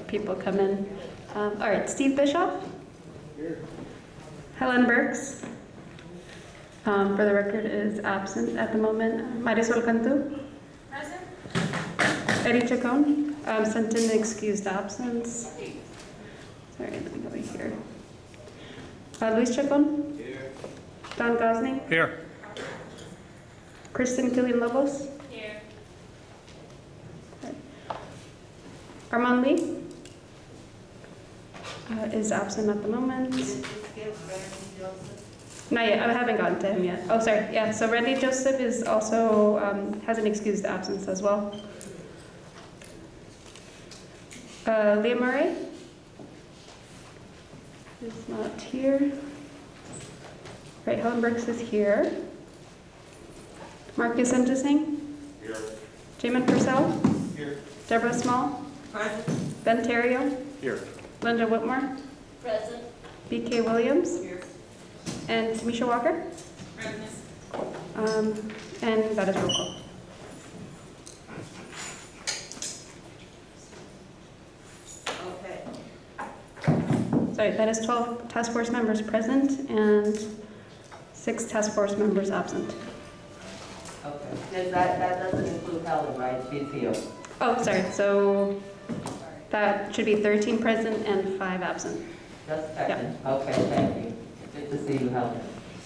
people come in. All right, Steve Bischoff. Here. Helen Burks. For the record, is absent at the moment. Marisol Cantu. Present. Eddie Chacon. Sent in excused absence. Sorry, let me go over here. Luis Chacon. Here. Don Gosney. Here. Kristen Killian-Lobos. Here. Armand Lee. Is absent at the moment. Not yet. I haven't gotten to him yet. Oh, sorry. Yeah. So Randy Joseph is also has an excused absence as well. Leah Murray is not here. Right. Helen Burks is here. Marcus Engesing. Here. Jamin Purcell. Here. Deborah Small. Present. Ben Terrio. Here. Linda Whitmore. Present. BK Williams. Here. And Tamisha Walker. Present. And that is roll call. Okay. Sorry, that is 12 task force members present and 6 task force members absent. Okay, that doesn't include Helen, right? She's here. Oh, sorry, so that should be 13 present and 5 absent. Just checking. Okay, thank you. Good to see you, Helen.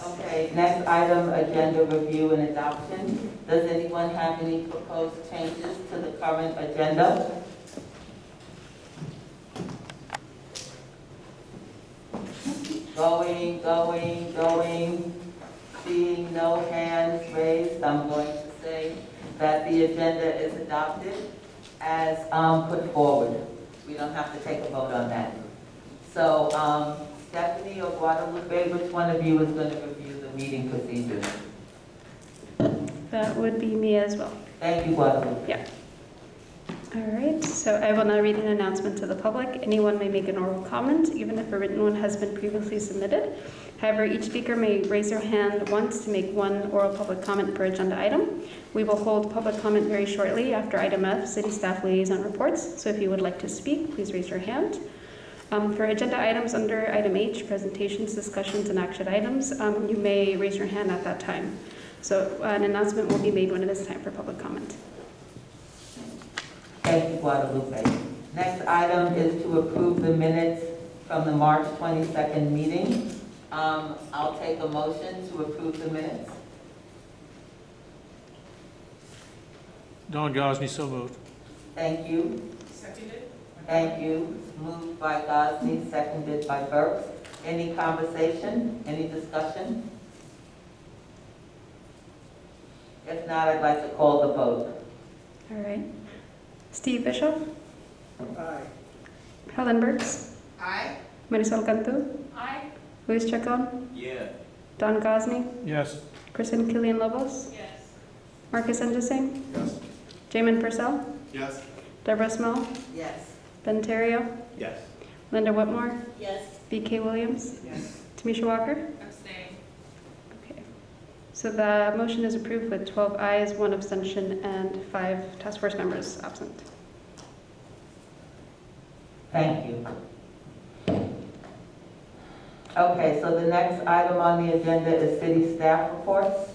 Okay, next item, agenda review and adoption. Does anyone have any proposed changes to the current agenda? Going. Seeing no hands raised, I'm going to say that the agenda is adopted as put forward. We don't have to take a vote on that. So, Stephanie or Guadalupe, which one of you is going to review the meeting procedures? That would be me as well. Thank you, Guadalupe. Yeah. All right, so I will now read an announcement to the public. Anyone may make an oral comment, even if a written one has been previously submitted. However, each speaker may raise their hand once to make one oral public comment per agenda item. We will hold public comment very shortly after item F, City Staff Liaison Reports. So if you would like to speak, please raise your hand. For agenda items under item H, presentations, discussions, and action items, you may raise your hand at that time. So an announcement will be made when it is time for public comment. Thank you, Guadalupe. Next item is to approve the minutes from the March 22nd meeting. I'll take a motion to approve the minutes. Don Gosney, so moved. Thank you. Seconded. Thank you. Moved by Gosney, seconded by Burks. Any conversation? Any discussion? If not, I'd like to call the vote. All right. Steve Bishop. Aye. Helen Burks. Aye. Marisol Cantu. Aye. Luis Chacon. Yeah. Don Gosney. Yes. Kristen Killian-Lobos. Yes. Marcus Engesing. Yes. Jamin Purcell. Yes. Deborah Small. Yes. Ben Terrio. Yes. Linda Whitmore. Yes. BK Williams. Yes. Tamisha Walker. Abstain. Okay. So the motion is approved with 12 ayes, 1 abstention, and 5 task force members absent. Thank you. Okay, so the next item on the agenda is city staff reports.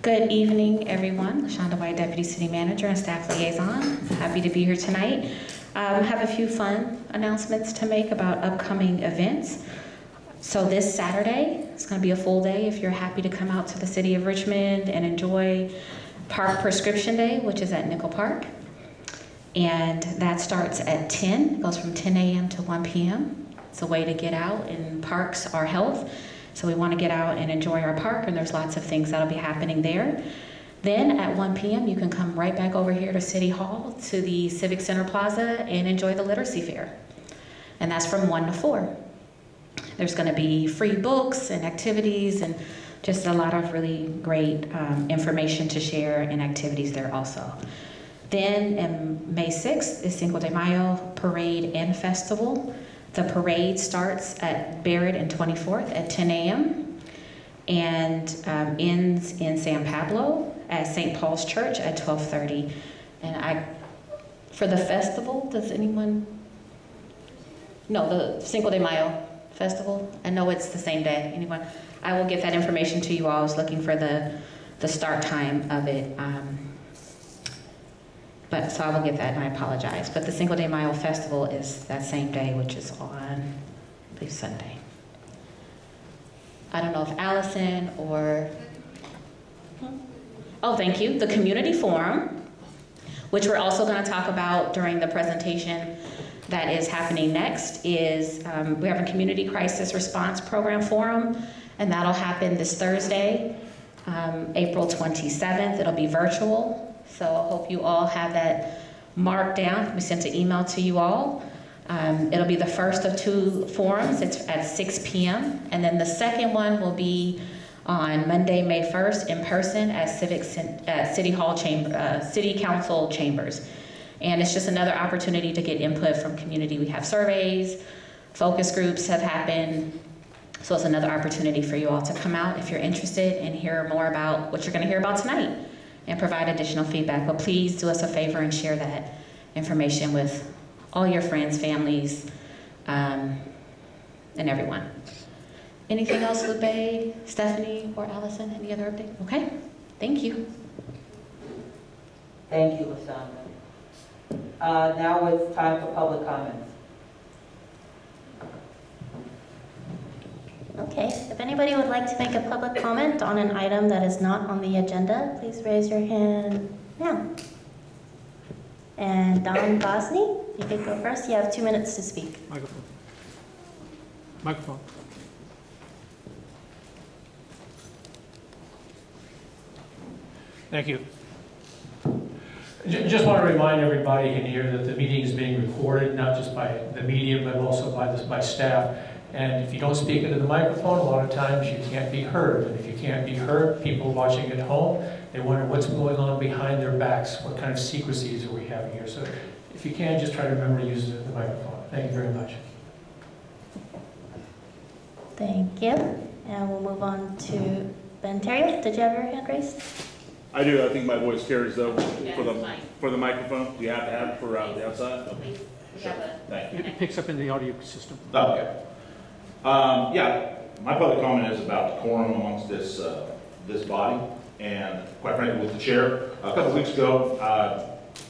Good evening, everyone. LaShonda White, Deputy City Manager and Staff Liaison. Happy to be here tonight. I have a few fun announcements to make about upcoming events. So this Saturday, it's going to be a full day if you're happy to come out to the city of Richmond and enjoy Park Prescription Day, which is at Nickel Park. And that starts at 10. It goes from 10 a.m. to 1 p.m. It's a way to get out and parks our health. So we want to get out and enjoy our park, and there's lots of things that'll be happening there. Then at 1 p.m. you can come right back over here to City Hall, to the Civic Center Plaza, and enjoy the Literacy Fair. And that's from 1 to 4. There's going to be free books and activities and just a lot of really great information to share and activities there also. Then on May 6th is Cinco de Mayo Parade and Festival. The parade starts at Barrett and 24th at 10 a.m. and ends in San Pablo at St. Paul's Church at 12:30. And for the festival, does anyone? No, the Cinco de Mayo festival. I know it's the same day. Anyone? I will get that information to you all. I was looking for the start time of it. But so I will get that, and I apologize. But the Cinco de Mayo festival is that same day, which is on, I believe, Sunday. I don't know if Allison or, oh, thank you, the community forum, which we're also going to talk about during the presentation that is happening next, is we have a community crisis response program forum, and that'll happen this Thursday, April 27th. It'll be virtual. So I hope you all have that marked down. We sent an email to you all. It'll be the first of 2 forums. It's at 6 p.m. And then the second one will be on Monday, May 1st, in person at City Council Chambers. And it's just another opportunity to get input from community. We have surveys, focus groups have happened. So it's another opportunity for you all to come out if you're interested and hear more about what you're going to hear about tonight, and provide additional feedback. But please do us a favor and share that information with all your friends, families, and everyone. Anything else, Lupe, Stephanie, or Allison? Any other update? Okay, thank you. Thank you, LaShonda. Now it's time for public comments. Okay, if anybody would like to make a public comment on an item that is not on the agenda, please raise your hand now. And Don Gosney, you could go first. You have 2 minutes to speak. Microphone. Microphone. Thank you. Just want to remind everybody in here that the meeting is being recorded, not just by the media, but also by staff. And if you don't speak into the microphone, a lot of times you can't be heard. And if you can't be heard, people watching at home, they wonder what's going on behind their backs, what kind of secrecies are we having here. So if you can, just try to remember to use the microphone. Thank you very much. Thank you. And we'll move on to Ben Terry. Did you have your hand raised? I do. I think my voice carries though for the microphone. Do you have to have it for the outside? Okay. Sure. Thank you. It picks up in the audio system. Okay. Yeah, my public comment is about the quorum amongst this body, and quite frankly, with the chair. A couple weeks ago,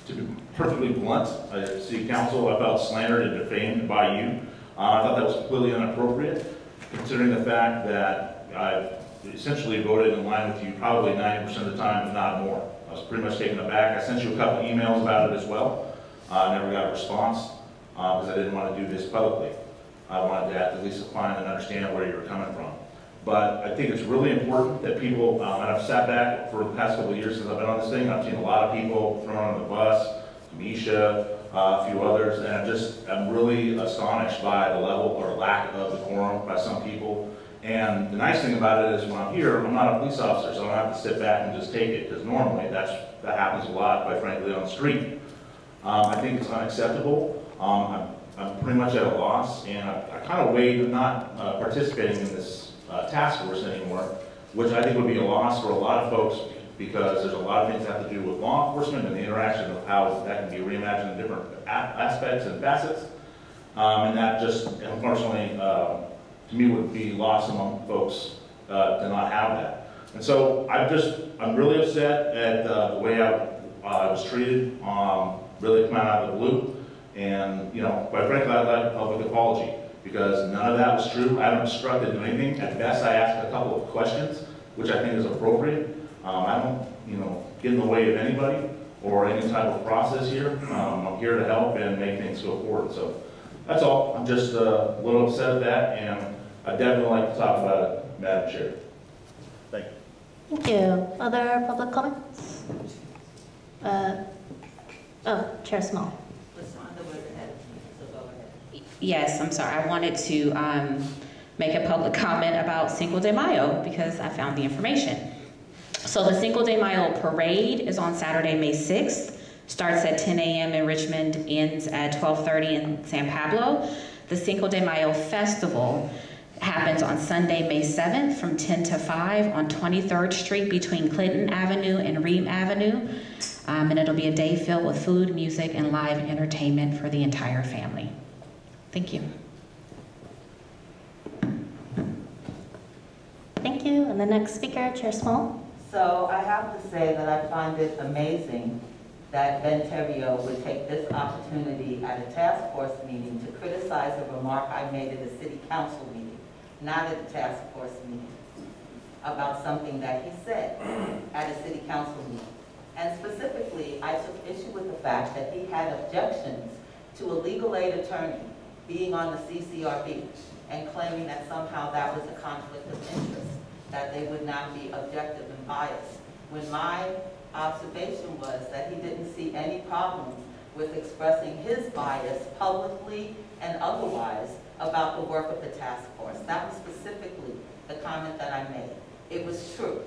to be perfectly blunt, at City Council, I felt slandered and defamed by you. I thought that was completely inappropriate, considering the fact that I essentially voted in line with you probably 90% of the time, if not more. I was pretty much taken aback. I sent you a couple emails about it as well. I never got a response because I didn't want to do this publicly. I wanted to at least find and understand where you were coming from. But I think it's really important that people, and I've sat back for the past couple of years since I've been on this thing, I've seen a lot of people thrown on the bus, Misha, a few others, and I'm really astonished by the level or lack of decorum by some people. And the nice thing about it is when I'm here, I'm not a police officer, so I don't have to sit back and just take it, because normally that happens a lot, quite frankly, on the street. I think it's unacceptable. I'm pretty much at a loss, and I kind of weighed not participating in this task force anymore, which I think would be a loss for a lot of folks, because there's a lot of things that have to do with law enforcement and the interaction of how that can be reimagined in different aspects and facets. And that just, unfortunately, to me would be lost among folks to not have that. And so I'm really upset at the way I was treated, really coming out of the blue. And, quite frankly, I'd like a public apology, because none of that was true. I haven't obstructed anything. At best, I asked a couple of questions, which I think is appropriate. I don't, get in the way of anybody or any type of process here. I'm here to help and make things go forward. So that's all. I'm just a little upset at that, and I'd definitely like to talk about it, Madam Chair. Thank you. Thank you. Other public comments? Chair Small. Yes, I'm sorry. I wanted to make a public comment about Cinco de Mayo because I found the information. So the Cinco de Mayo parade is on Saturday, May 6th. Starts at 10 a.m. in Richmond, ends at 12:30 in San Pablo. The Cinco de Mayo festival happens on Sunday, May 7th from 10 to 5 on 23rd Street between Clinton Avenue and Ream Avenue. And it'll be a day filled with food, music, and live entertainment for the entire family. Thank you. Thank you. And the next speaker, Chair Small. So I have to say that I find it amazing that Ben Terrio would take this opportunity at a task force meeting to criticize a remark I made at a city council meeting, not at a task force meeting, about something that he said at a city council meeting. And specifically, I took issue with the fact that he had objections to a legal aid attorney being on the CCRB and claiming that somehow that was a conflict of interest, that they would not be objective and biased. When my observation was that he didn't see any problems with expressing his bias publicly and otherwise about the work of the task force. That was specifically the comment that I made. It was true.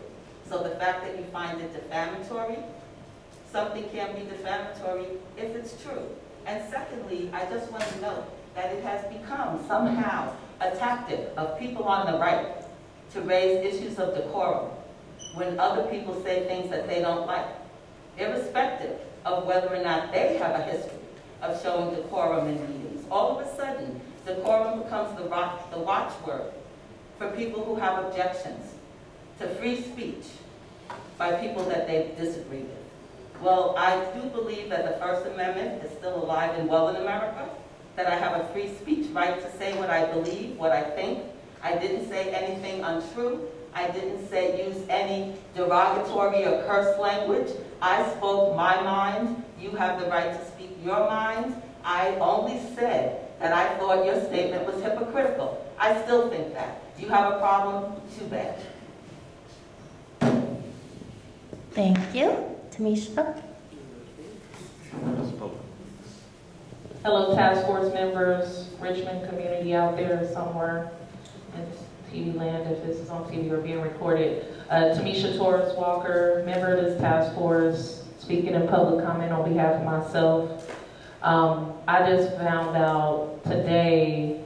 So the fact that you find it defamatory, something can be defamatory if it's true. And secondly, I just want to note that it has become somehow a tactic of people on the right to raise issues of decorum when other people say things that they don't like, irrespective of whether or not they have a history of showing decorum in meetings. All of a sudden, decorum becomes the watchword for people who have objections to free speech by people that they disagree with. Well, I do believe that the First Amendment is still alive and well in America, that I have a free speech right to say what I believe, what I think. I didn't say anything untrue. I didn't use any derogatory or curse language. I spoke my mind. You have the right to speak your mind. I only said that I thought your statement was hypocritical. I still think that. You have a problem? Too bad. Thank you. Tamisha. Hello, task force members, Richmond community out there somewhere in TV land, if this is on TV or being recorded. Tamisha Torres Walker, member of this task force, speaking in public comment on behalf of myself. I just found out today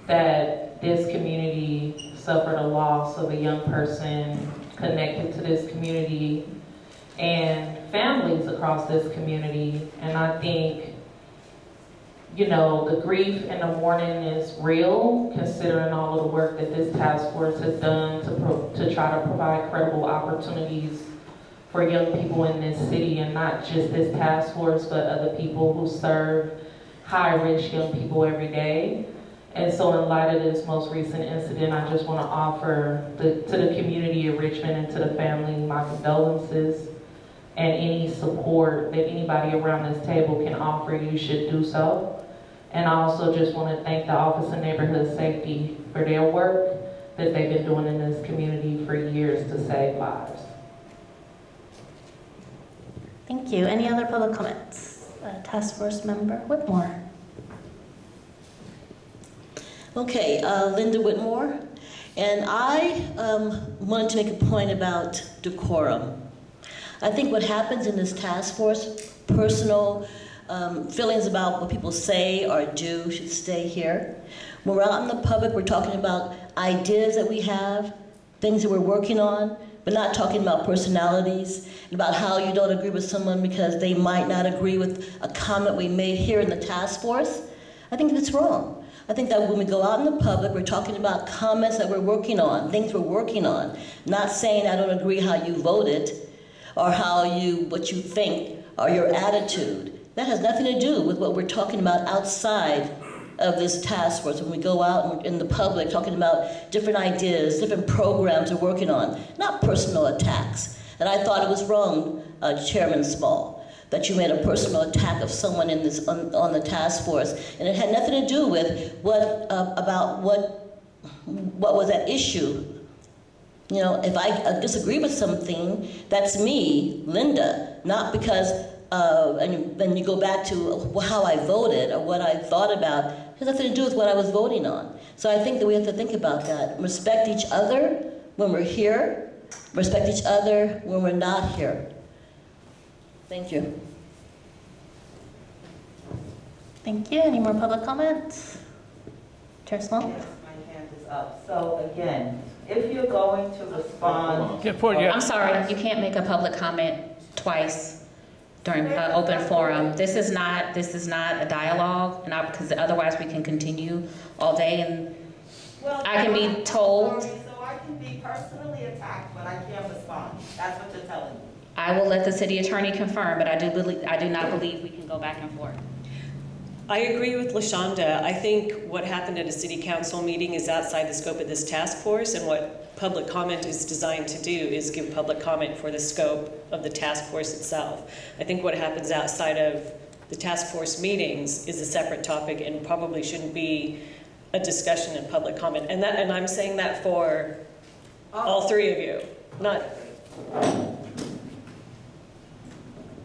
that this community suffered a loss of a young person connected to this community and families across this community. And I think, you know, the grief and the mourning is real, considering all of the work that this task force has done to try to provide credible opportunities for young people in this city, and not just this task force, but other people who serve high-risk young people every day. And so in light of this most recent incident, I just want to offer to the community of Richmond and to the family my condolences, and any support that anybody around this table can offer, you should do so. And I also just want to thank the Office of Neighborhood Safety for their work that they've been doing in this community for years to save lives. Thank you. Any other public comments? Task Force Member Whitmore. Okay, Linda Whitmore, and I wanted to make a point about decorum. I think what happens in this task force, personal feelings about what people say or do should stay here. When we're out in the public, we're talking about ideas that we have, things that we're working on, but not talking about personalities and about how you don't agree with someone because they might not agree with a comment we made here in the task force. I think that's wrong. I think that when we go out in the public, we're talking about comments that we're working on, things we're working on, not saying I don't agree how you voted or what you think or your attitude. That has nothing to do with what we're talking about outside of this task force. When we go out in the public talking about different ideas, different programs we're working on, not personal attacks. And I thought it was wrong, Chairman Small, that you made a personal attack of someone in this on the task force, and it had nothing to do with what was at issue. You know, if I disagree with something, that's me, Linda, not because and then you go back to how I voted or what I thought about. It has nothing to do with what I was voting on. So I think that we have to think about that. Respect each other when we're here. Respect each other when we're not here. Thank you. Thank you. Any more public comments? Chair Small? Yes, my hand is up. So again, if you're going to respond. I'm sorry, you can't make a public comment twice during an open forum. This is not a dialogue, and because otherwise we can continue all day, and Well, I can be told. So I can be personally attacked, but I can't respond. That's what you're telling me. I will let the city attorney confirm, but I do not believe we can go back and forth. I agree with LaShonda. I think what happened at a city council meeting is outside the scope of this task force, and what public comment is designed to do is give public comment for the scope of the task force itself. I think what happens outside of the task force meetings is a separate topic and probably shouldn't be a discussion and public comment. And I'm saying that for all three of you, not.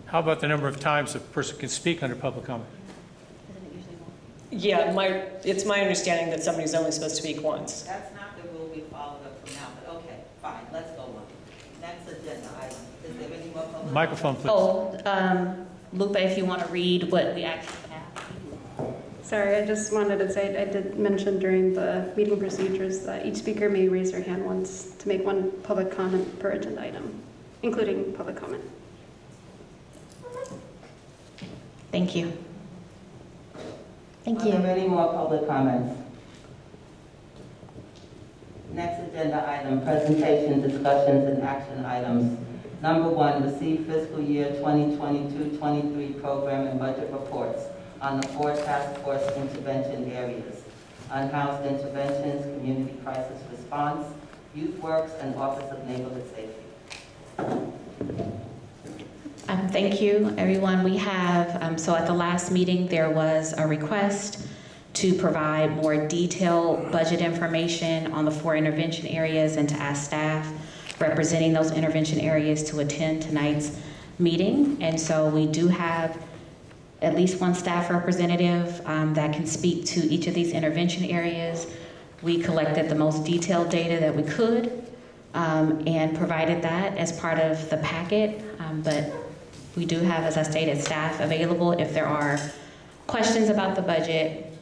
How about the number of times a person can speak under public comment? Yeah, it's my understanding that somebody's only supposed to speak once. That's not the rule we followed up from now, but okay, fine, let's go on. Next agenda item. Is there any more public? Microphone, please. Oh, Lupe, if you want to read what we actually have. Sorry, I just wanted to say, I did mention during the meeting procedures that each speaker may raise their hand once to make one public comment per agenda item, including public comment. Thank you. Thank Are you. there any more public comments? Next agenda item, presentation, discussions, and action items. Number 1, receive fiscal year 2022-23 program and budget reports on the 4 task force intervention areas: Unhoused Interventions, Community Crisis Response, YouthWorks, and Office of Neighborhood Safety. Thank you, everyone. We have, so at the last meeting, there was a request to provide more detailed budget information on the 4 intervention areas and to ask staff representing those intervention areas to attend tonight's meeting. And so we do have at least one staff representative that can speak to each of these intervention areas. We collected the most detailed data that we could and provided that as part of the packet. But we do have, as I stated, staff available if there are questions about the budget,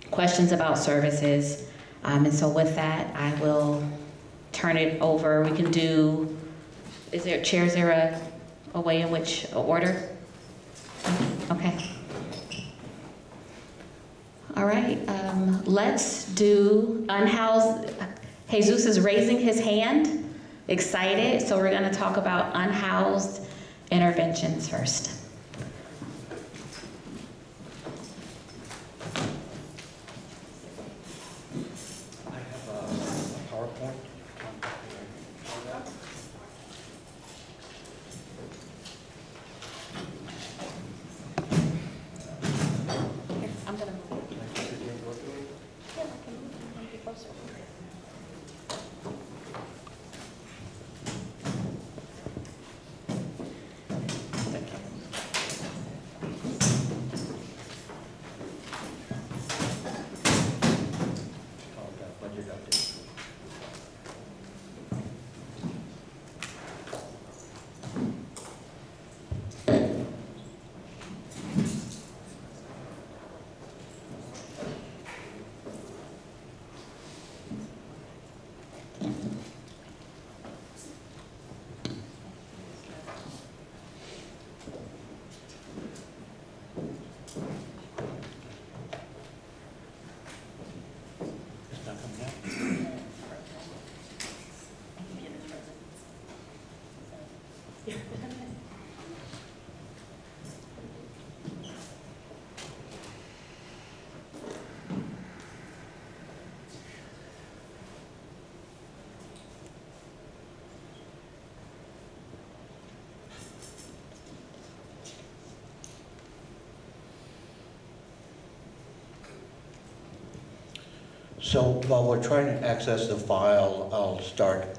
questions about services. And so with that, I will turn it over. We can do, Chair, is there a way in which order? Okay. All right, let's do unhoused. Jesus is raising his hand, excited. So we're gonna talk about unhoused interventions first. I have a PowerPoint. I'm gonna move. Yeah, I can move it closer. So while we're trying to access the file, I'll start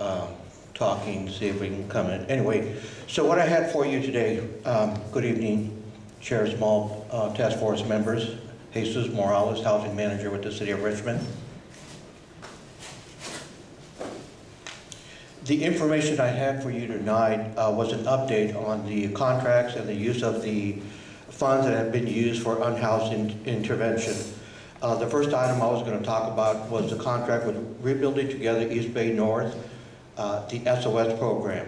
talking, see if we can come in. Anyway, so what I had for you today, good evening, Chair Small, Task Force members, Jesus Morales, Housing Manager with the City of Richmond. The information I had for you tonight was an update on the contracts and the use of the funds that have been used for unhoused intervention. The first item I was going to talk about was the contract with Rebuilding Together East Bay North, the SOS program.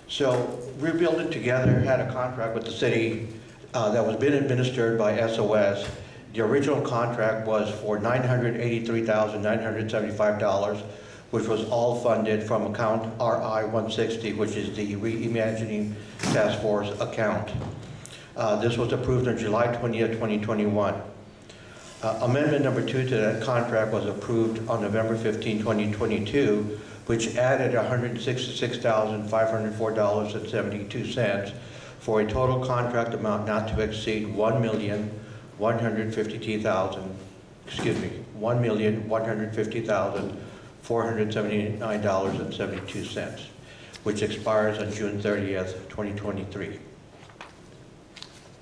So Rebuilding Together had a contract with the city that was being administered by SOS. The original contract was for $983,975, which was all funded from account RI 160, which is the Reimagining Task Force account. This was approved on July 20th, 2021. Amendment number 2 to that contract was approved on November 15, 2022, which added $166,504.72 for a total contract amount not to exceed $1,150,479.72, which expires on June 30th, 2023.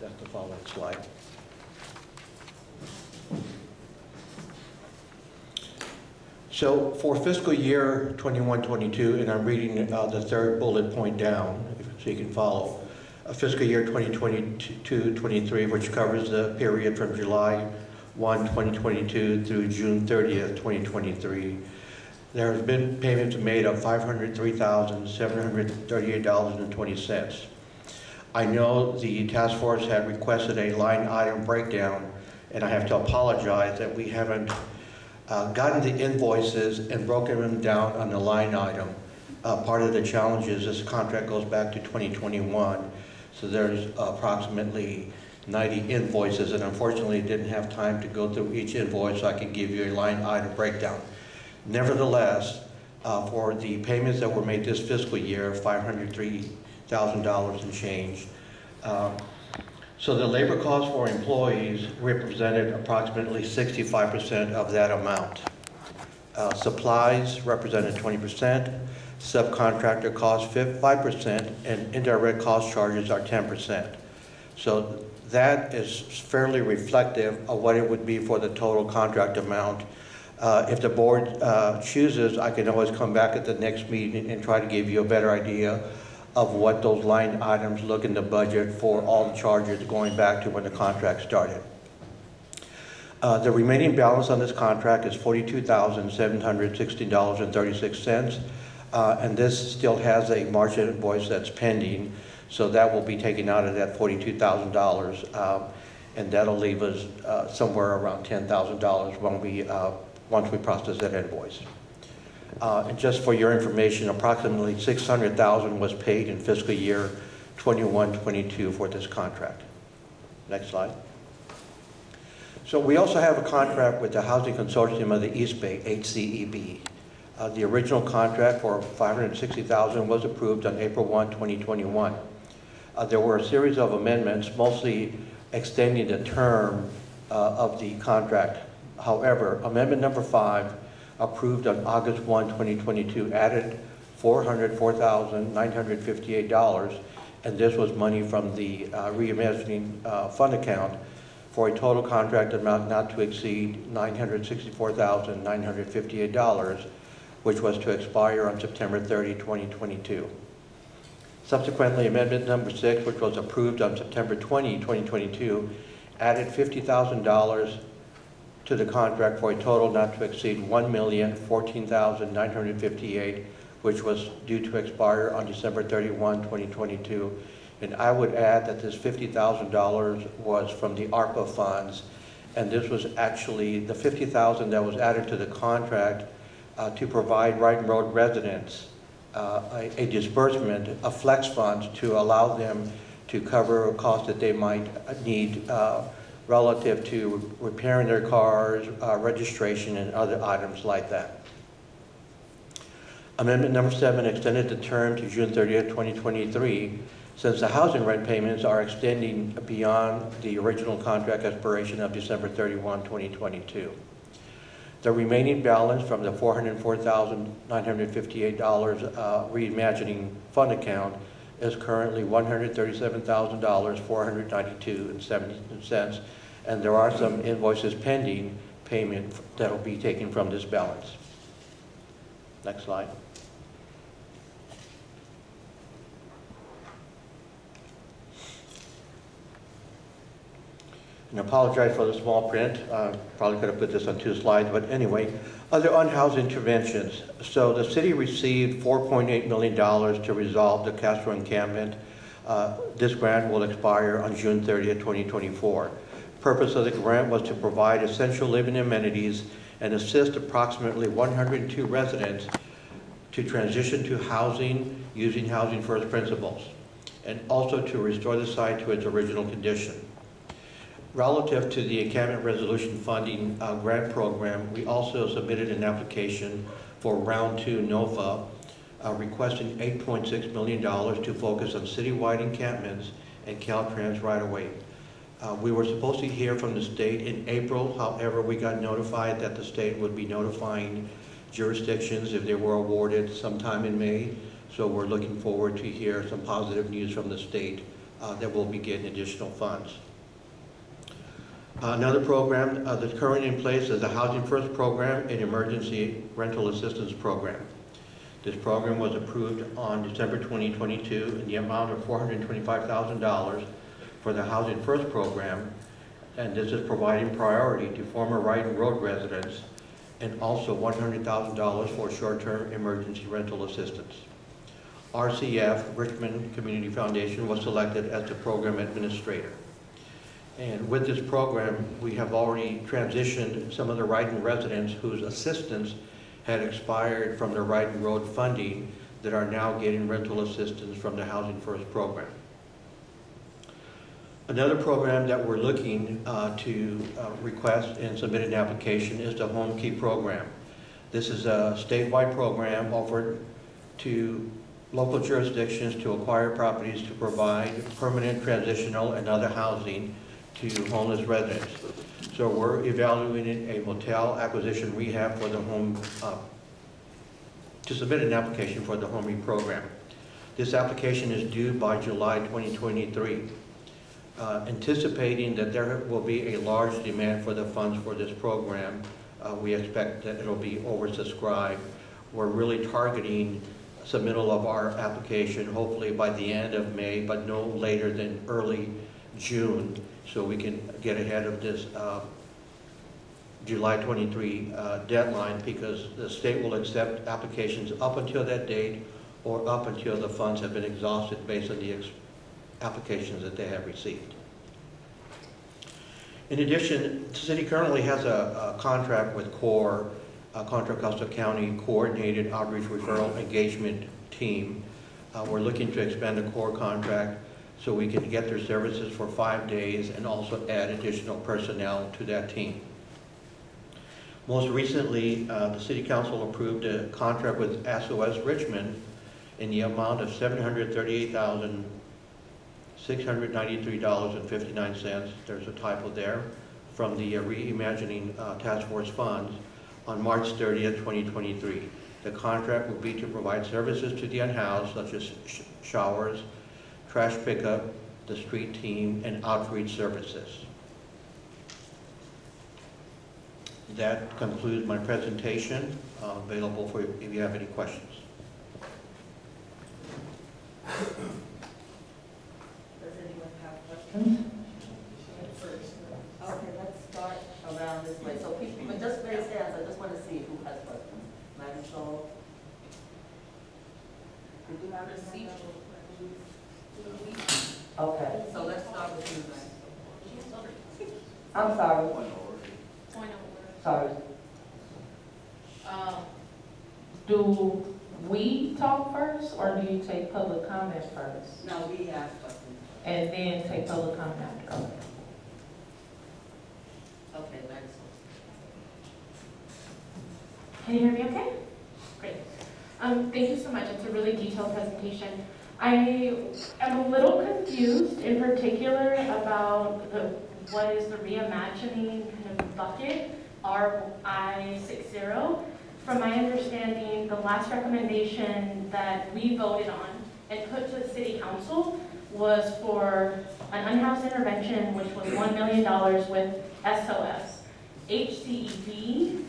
That's the following slide. So for fiscal year 21-22, and I'm reading the third bullet point down so you can follow, fiscal year 2022-23, which covers the period from July 1, 2022 through June 30th, 2023. There has been payments made of $503,738.20. I know the task force had requested a line item breakdown, and I have to apologize that we haven't gotten the invoices and broken them down on the line item. Part of the challenge is this contract goes back to 2021, so there's approximately 90 invoices, and unfortunately didn't have time to go through each invoice so I could give you a line item breakdown. Nevertheless, for the payments that were made this fiscal year, $503,000 and change. So the labor costs for employees represented approximately 65% of that amount. Supplies represented 20%, subcontractor costs 5%, and indirect cost charges are 10%. So that is fairly reflective of what it would be for the total contract amount. If the board chooses, I can always come back at the next meeting and try to give you a better idea of what those line items look in the budget for all the charges going back to when the contract started. The remaining balance on this contract is $42,716.36, and this still has a March invoice that's pending, so that will be taken out of that $42,000, and that'll leave us somewhere around $10,000 once we process that invoice. And just for your information, approximately $600,000 was paid in fiscal year 21-22 for this contract. Next slide. So we also have a contract with the Housing Consortium of the East Bay, HCEB. The original contract for $560,000 was approved on April 1, 2021. There were a series of amendments, mostly extending the term of the contract. However, amendment number 5, approved on August 1, 2022, added $404,958, and this was money from the Reimagining Fund account for a total contract amount not to exceed $964,958, which was to expire on September 30, 2022. Subsequently, amendment number 6, which was approved on September 20, 2022, added $50,000 to the contract for a total not to exceed $1,014,958, which was due to expire on December 31, 2022. And I would add that this $50,000 was from the ARPA funds, and this was actually the $50,000 that was added to the contract to provide Wright Road residents a disbursement of flex funds to allow them to cover costs that they might need relative to repairing their cars, registration, and other items like that. Amendment number 7 extended the term to June 30th, 2023, since the housing rent payments are extending beyond the original contract expiration of December 31, 2022. The remaining balance from the $404,958 Reimagining Fund account is currently $137,492.70, and there are some invoices pending payment that will be taken from this balance. Next slide. And I apologize for the small print. Probably could have put this on 2 slides, but anyway, other unhoused interventions. So the city received $4.8 million to resolve the Castro encampment. This grant will expire on June 30th, 2024. Purpose of the grant was to provide essential living amenities and assist approximately 102 residents to transition to housing using Housing First principles, and also to restore the site to its original condition. Relative to the Encampment Resolution Funding grant program, we also submitted an application for Round 2 NOFA, requesting $8.6 million to focus on citywide encampments and Caltrans right-of-way. We were supposed to hear from the state in April. However, we got notified that the state would be notifying jurisdictions if they were awarded sometime in May. So we're looking forward to hear some positive news from the state that we'll be getting additional funds. Another program that's currently in place is the Housing First program and Emergency Rental Assistance program. This program was approved on December 2022 in the amount of $425,000 for the Housing First program, and this is providing priority to former Wright Road residents, and also $100,000 for short-term emergency rental assistance. RCF, Richmond Community Foundation, was selected as the program administrator. And with this program, we have already transitioned some of the Wright residents whose assistance had expired from the Wright Road funding that are now getting rental assistance from the Housing First program. Another program that we're looking to request and submit an application is the Home Key program. This is a statewide program offered to local jurisdictions to acquire properties to provide permanent, transitional, and other housing to homeless residents. So we're evaluating a motel acquisition rehab for the home, to submit an application for the Home Key program. This application is due by July 2023. Anticipating that there will be a large demand for the funds for this program, we expect that it'll be oversubscribed. We're really targeting submittal of our application hopefully by the end of May, but no later than early June, so we can get ahead of this July 23 deadline, because the state will accept applications up until that date or up until the funds have been exhausted based on the applications that they have received. In addition, the city currently has a contract with CORE, Contra Costa County Coordinated Outreach Referral Engagement Team. We're looking to expand the CORE contract so we can get their services for 5 days and also add additional personnel to that team. Most recently, the City Council approved a contract with SOS Richmond in the amount of $738,693.59. There's a typo there, from the Reimagining Task Force funds on March 30th, 2023. The contract will be to provide services to the unhoused, such as showers, trash pickup, the street team, and outreach services. That concludes my presentation. Available for you if you have any questions. Does anyone have questions? Okay, let's start around this way. So people, but just raise hands. I just want to see who has questions. Madam Shaw. Did you have a seat? Okay, so let's start with you, ma'am. I'm sorry. Point of order. Sorry. Do we talk first, or do you take public comment first? No, we have questions. And then take public comment? Okay. Okay, thanks. Can you hear me okay? Great. Thank you so much. It's a really detailed presentation. I am a little confused in particular about what is the reimagining kind of bucket, RI60. From my understanding, the last recommendation that we voted on and put to the City Council was for an unhoused intervention, which was $1 million with SOS, HCED,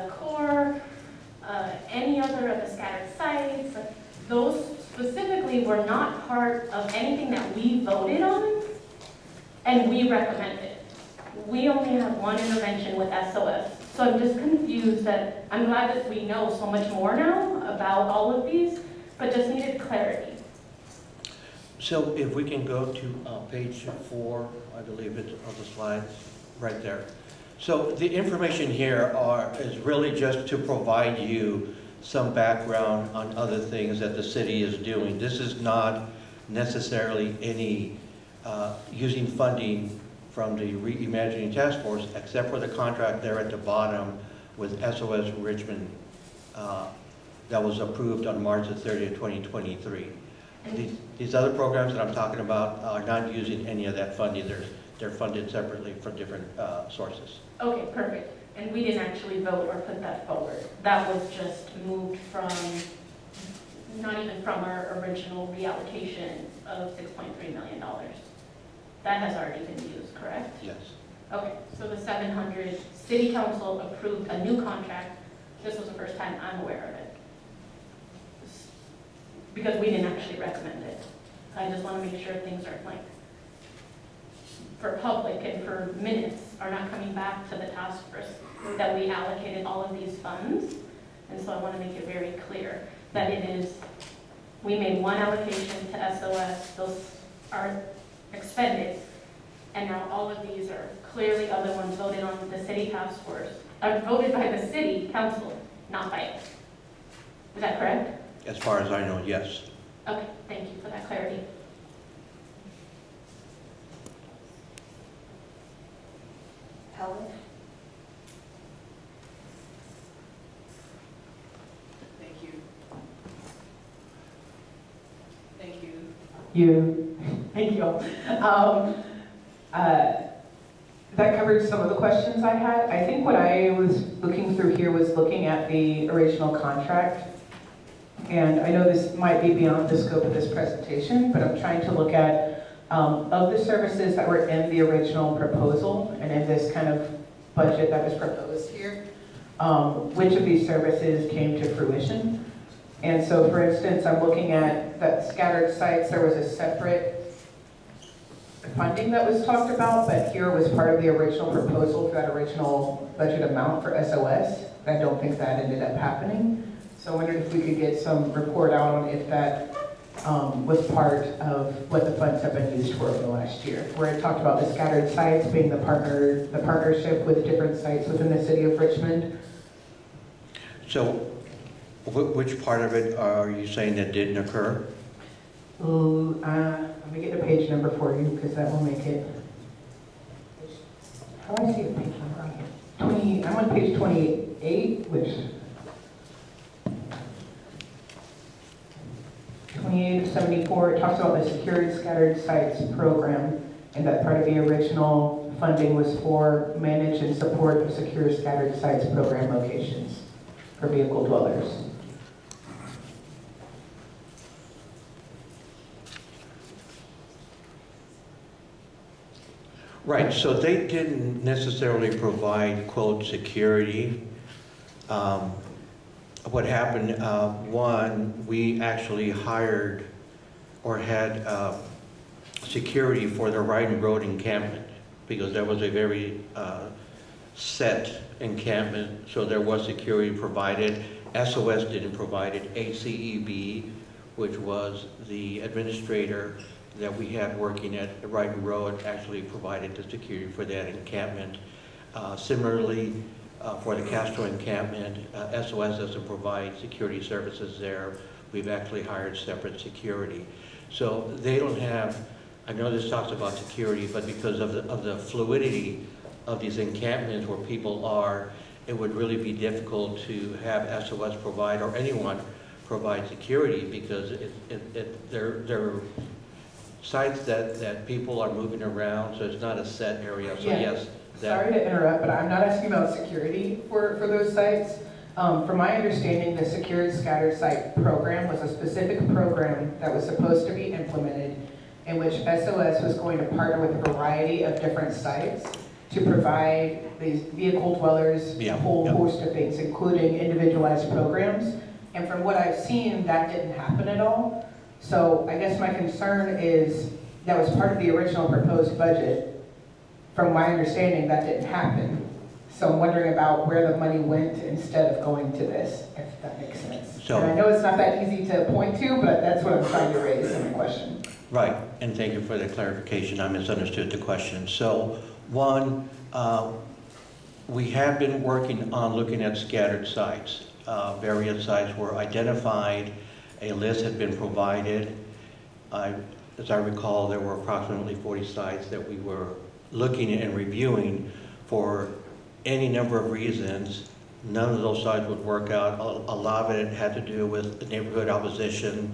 CORE, any other of the scattered sites. Those specifically were not part of anything that we voted on and we recommended. we only have one intervention with SOS. So I'm just confused that, I'm glad that we know so much more now about all of these, but just needed clarity. So if we can go to page 4, I believe it's on the slides, right there. So the information here is really just to provide you some background on other things that the city is doing. This is not necessarily any using funding from the Reimagining Task Force, except for the contract there at the bottom with SOS Richmond that was approved on March the 30th, 2023. These other programs that I'm talking about are not using any of that funding. They're funded separately from different sources. Okay, perfect. And we didn't actually vote or put that forward. That was just moved from, not even from our original reallocation of $6.3 million. That has already been used, correct? Yes. Okay, so the 700, City Council approved a new contract. This was the first time I'm aware of it. Because we didn't actually recommend it. I just want to make sure things are like, for public and for minutes, are not coming back to the task force that we allocated all of these funds. And so I want to make it very clear that it is, we made one allocation to SOS, those are expended, and now all of these are clearly other ones voted on the city task force, voted by the city council, not by us. Is that correct? As far as I know, yes. Okay, thank you for that clarity. Helen? Thank you. Thank you. Thank you all. That covered some of the questions I had. I think what I was looking through here was looking at the original contract. And I know this might be beyond the scope of this presentation, but I'm trying to look at of the services that were in the original proposal and in this kind of budget that was proposed here, which of these services came to fruition. And so, for instance, I'm looking at that scattered sites, there was a separate funding that was talked about, but here was part of the original proposal for that original budget amount for SOS. I don't think that ended up happening. So I wondered if we could get some report out on if that was part of what the funds have been used for over the last year, where it talked about the scattered sites being the partnership with different sites within the city of Richmond. So which part of it are you saying that didn't occur? Let me get the page number for you because that will make it. How do I see the page number on here? I'm on page 28, which 28 of 74, it talks about the Secured Scattered Sites program, and that part of the original funding was for manage and support the Secure Scattered Sites program locations for vehicle dwellers. Right, so they didn't necessarily provide, quote, security. What happened, one, we actually hired or had security for the Ride and Road encampment because there was a very set encampment, so there was security provided. SOS didn't provide it. ACEB, which was the administrator that we had working at the Ride and Road, actually provided the security for that encampment. Similarly, for the Castro encampment, SOS doesn't provide security services there. We've actually hired separate security. So they don't have, I know this talks about security, but because of the fluidity of these encampments where people are, it would really be difficult to have SOS provide or anyone provide security because they're sites that people are moving around, so it's not a set area. So yeah. Yes. Sorry to interrupt, but I'm not asking about security for those sites. From my understanding, the Secured Scattered Site program was a specific program that was supposed to be implemented in which SOS was going to partner with a variety of different sites to provide these vehicle dwellers a whole host of things, including individualized programs. And from what I've seen, that didn't happen at all. So I guess my concern is that was part of the original proposed budget. from my understanding, that didn't happen. So I'm wondering about where the money went instead of going to this, if that makes sense. So, and I know it's not that easy to point to, but that's what I'm trying to raise in the question. right, and thank you for the clarification. I misunderstood the question. So, one, we have been working on looking at scattered sites. Various sites were identified, a list had been provided. As I recall, there were approximately 40 sites that we were looking and reviewing for any number of reasons. None of those sites would work out. A lot of it had to do with the neighborhood opposition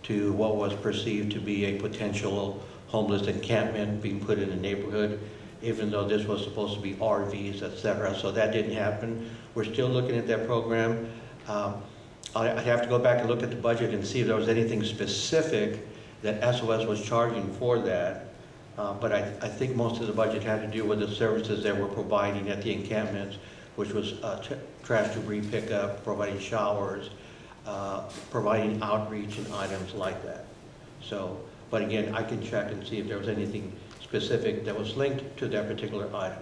to what was perceived to be a potential homeless encampment being put in the neighborhood, even though this was supposed to be RVs, etc. So that didn't happen. We're still looking at that program. I'd have to go back and look at the budget and see if there was anything specific that SOS was charging for that. But I think most of the budget had to do with the services that we're providing at the encampments, which was trash debris pickup, providing showers, providing outreach and items like that. So, but again, I can check and see if there was anything specific that was linked to that particular item.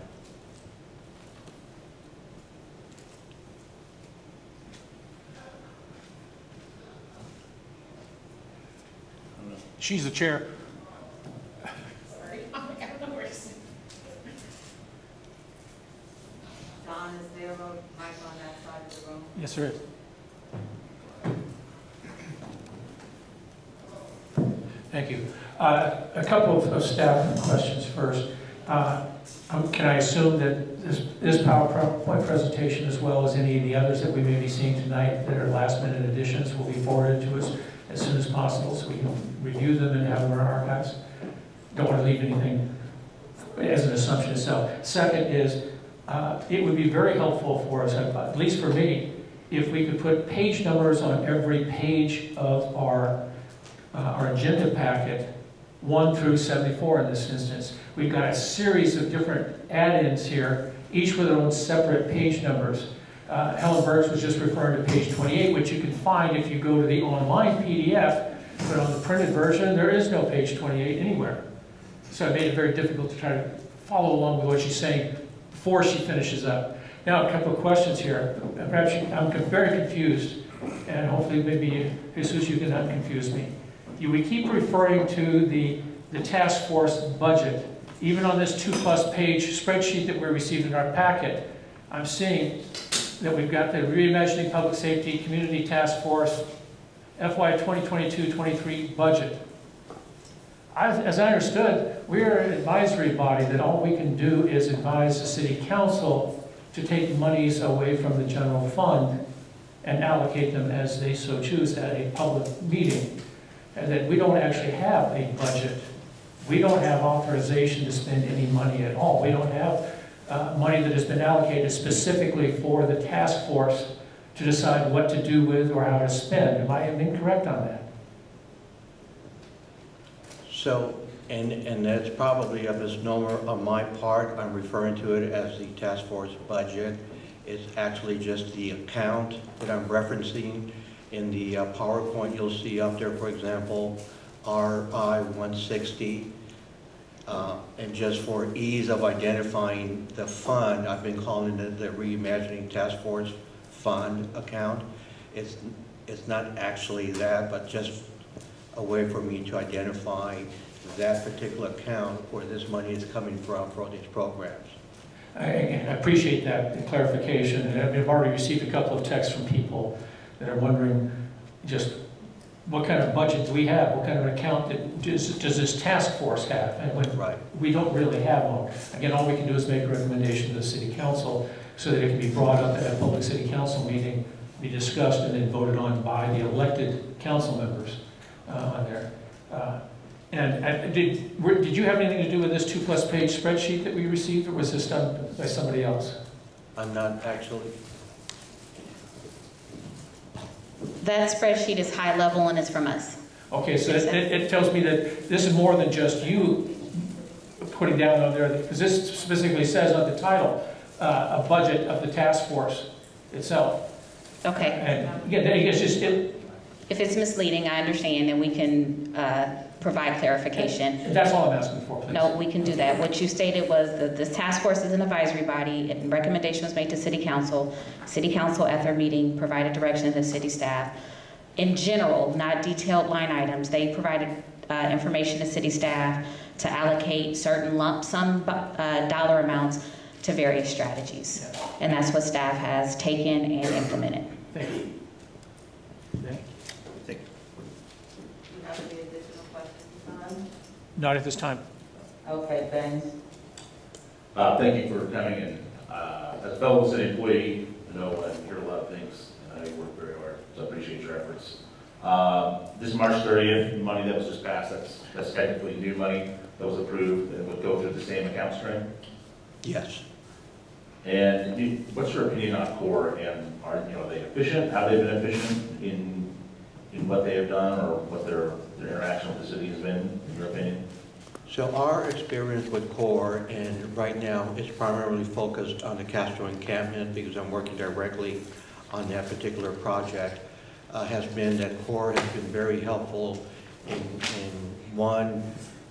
She's the chair. Sorry. John, is there a mic on that side of the room? Yes, there is. Thank you. A couple of staff questions first. Can I assume that this PowerPoint presentation, as well as any of the others that we may be seeing tonight that are last-minute additions, will be forwarded to us as soon as possible so we can review them and have them in our archives? Don't want to leave anything as an assumption itself. Second is, it would be very helpful for us, at least for me, if we could put page numbers on every page of our agenda packet, 1 through 74 in this instance. We've got a series of different add-ins here, each with their own separate page numbers. Helen Burks was just referring to page 28, which you can find if you go to the online PDF, but on the printed version, there is no page 28 anywhere. So it made it very difficult to try to follow along with what she's saying before she finishes up. Now, a couple of questions here. Perhaps I'm very confused, and hopefully maybe, Jesus, you can unconfuse me. We keep referring to the task force budget. Even on this 2+ page spreadsheet that we received in our packet, I'm seeing that we've got the Reimagining Public Safety Community Task Force FY 2022-23 budget. As I understood, we're an advisory body that all we can do is advise the city council to take monies away from the general fund and allocate them as they so choose at a public meeting. And that we don't actually have a budget. We don't have authorization to spend any money at all. We don't have money that has been allocated specifically for the task force to decide what to do with or how to spend. Am I incorrect on that? So, and that's probably a misnomer on my part. I'm referring to it as the task force budget. It's actually just the account that I'm referencing. In the PowerPoint, you'll see up there, for example, RI 160. And just for ease of identifying the fund, I've been calling it the Reimagining Task Force Fund account. It's not actually that, but just a way for me to identify that particular account where this money is coming from for these programs. I appreciate that clarification. And I've already received a couple of texts from people that are wondering just what kind of budget do we have? What kind of account does this task force have? And right. We don't really have one. Again, all we can do is make a recommendation to the city council so that it can be brought up at a public city council meeting, be discussed, and then voted on by the elected council members on there. Did you have anything to do with this 2+ page spreadsheet that we received, or was this done by somebody else? I'm not actually. That spreadsheet is high level and is from us. Okay, so it tells me that this is more than just you putting down on there, because this specifically says on the title, a budget of the task force itself. Okay. And again, it's just... If it's misleading, I understand, and we can provide clarification. And that's all I'm asking for, please. No, we can do that. What you stated was that this task force is an advisory body, and recommendation was made to City Council. City Council, at their meeting, provided direction to city staff. In general, not detailed line items, they provided information to city staff to allocate certain lump sum dollar amounts to various strategies. And that's what staff has taken and implemented. Thank you. Do you have any additional questions, Don? Not at this time. Okay, Ben. Thank you for coming in. As a fellow city employee, I know I hear a lot of things, and I work very hard, so I appreciate your efforts. This March 30th, money that was just passed, that's technically new money that was approved and would go through the same account stream? Yes. And what's your opinion on CORE, and are they efficient? Have they been efficient in what they have done, or what their interaction with the city has been, in your opinion? So our experience with CORE, and right now it's primarily focused on the Castro encampment because I'm working directly on that particular project, has been that CORE has been very helpful in one,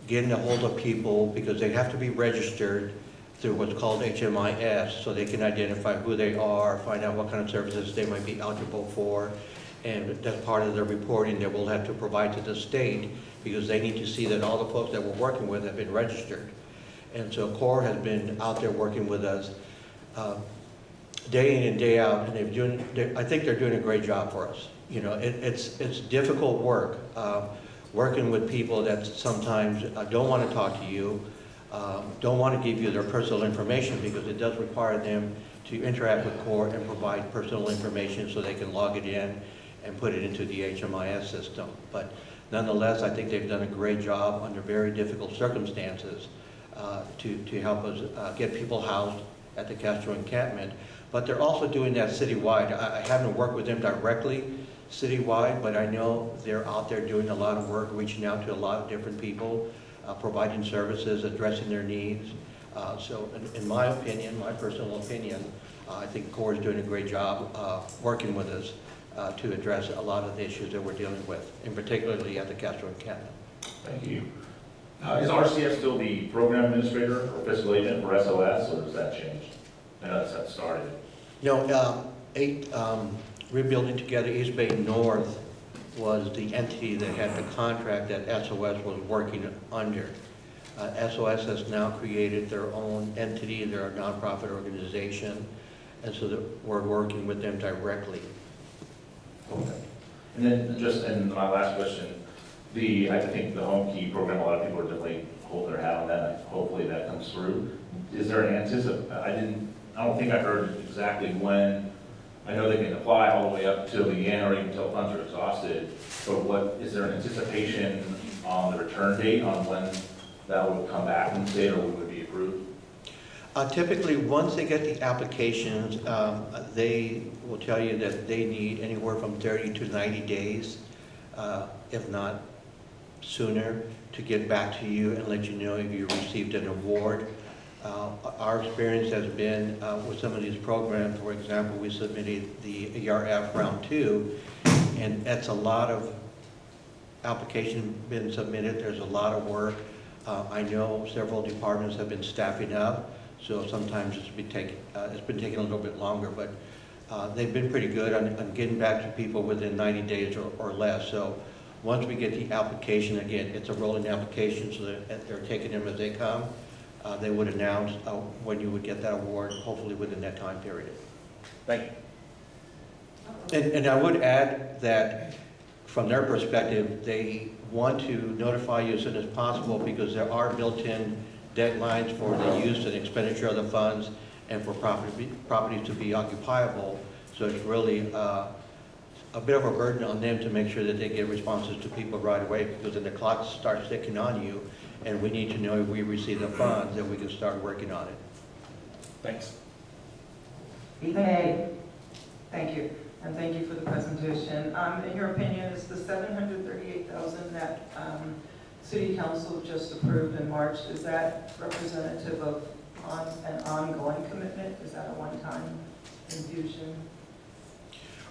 getting a hold of people because they have to be registered through what's called HMIS, so they can identify who they are, find out what kind of services they might be eligible for, and that's part of the reporting that we'll have to provide to the state because they need to see that all the folks that we're working with have been registered. And so CORE has been out there working with us day in and day out, and I think they're doing a great job for us. It's difficult work, working with people that sometimes don't want to talk to you, don't want to give you their personal information because it does require them to interact with CORE and provide personal information so they can log it in and put it into the HMIS system. But nonetheless, I think they've done a great job under very difficult circumstances to help us get people housed at the Castro encampment. But they're also doing that citywide. I haven't worked with them directly citywide, but I know they're out there doing a lot of work, reaching out to a lot of different people, providing services, addressing their needs. So in my opinion, my personal opinion, I think CORE is doing a great job working with us to address a lot of the issues that we're dealing with, and particularly at the Castro encampment. Thank you. Is RCF still the program administrator or fiscal agent for SOS, or has that changed? I know that started. No, Rebuilding Together East Bay North was the entity that had the contract that SOS was working under. SOS has now created their own entity. They're a nonprofit organization, and so we're working with them directly. Okay. And then just, and my last question, I think the Home Key program, a lot of people are definitely holding their hat on that, and hopefully that comes through. Is there an I don't think I heard exactly when. I know they can apply all the way up till the end or even until funds are exhausted, but is there an anticipation on the return date on when that will come back from the state or would be approved? Typically, once they get the applications, they will tell you that they need anywhere from 30 to 90 days, if not sooner, to get back to you and let you know if you received an award. Our experience has been with some of these programs, for example, we submitted the ERF round 2, and that's a lot of applications been submitted. There's a lot of work. I know several departments have been staffing up, so sometimes it's been taking a little bit longer, but they've been pretty good on getting back to people within 90 days or less. So once we get the application, again, it's a rolling application, so they're taking them as they come. They would announce when you would get that award, hopefully within that time period. Thank you. And I would add that from their perspective, they want to notify you as soon as possible because there are built-in deadlines for the use and expenditure of the funds and for properties to be occupiable. So it's really a bit of a burden on them to make sure that they get responses to people right away because then the clock starts ticking on you. And we need to know if we receive the funds that we can start working on it. Thanks. Okay. Thank you, and thank you for the presentation. In your opinion, is the $738,000 that City Council just approved in March, is that representative of an ongoing commitment? Is that a one-time infusion?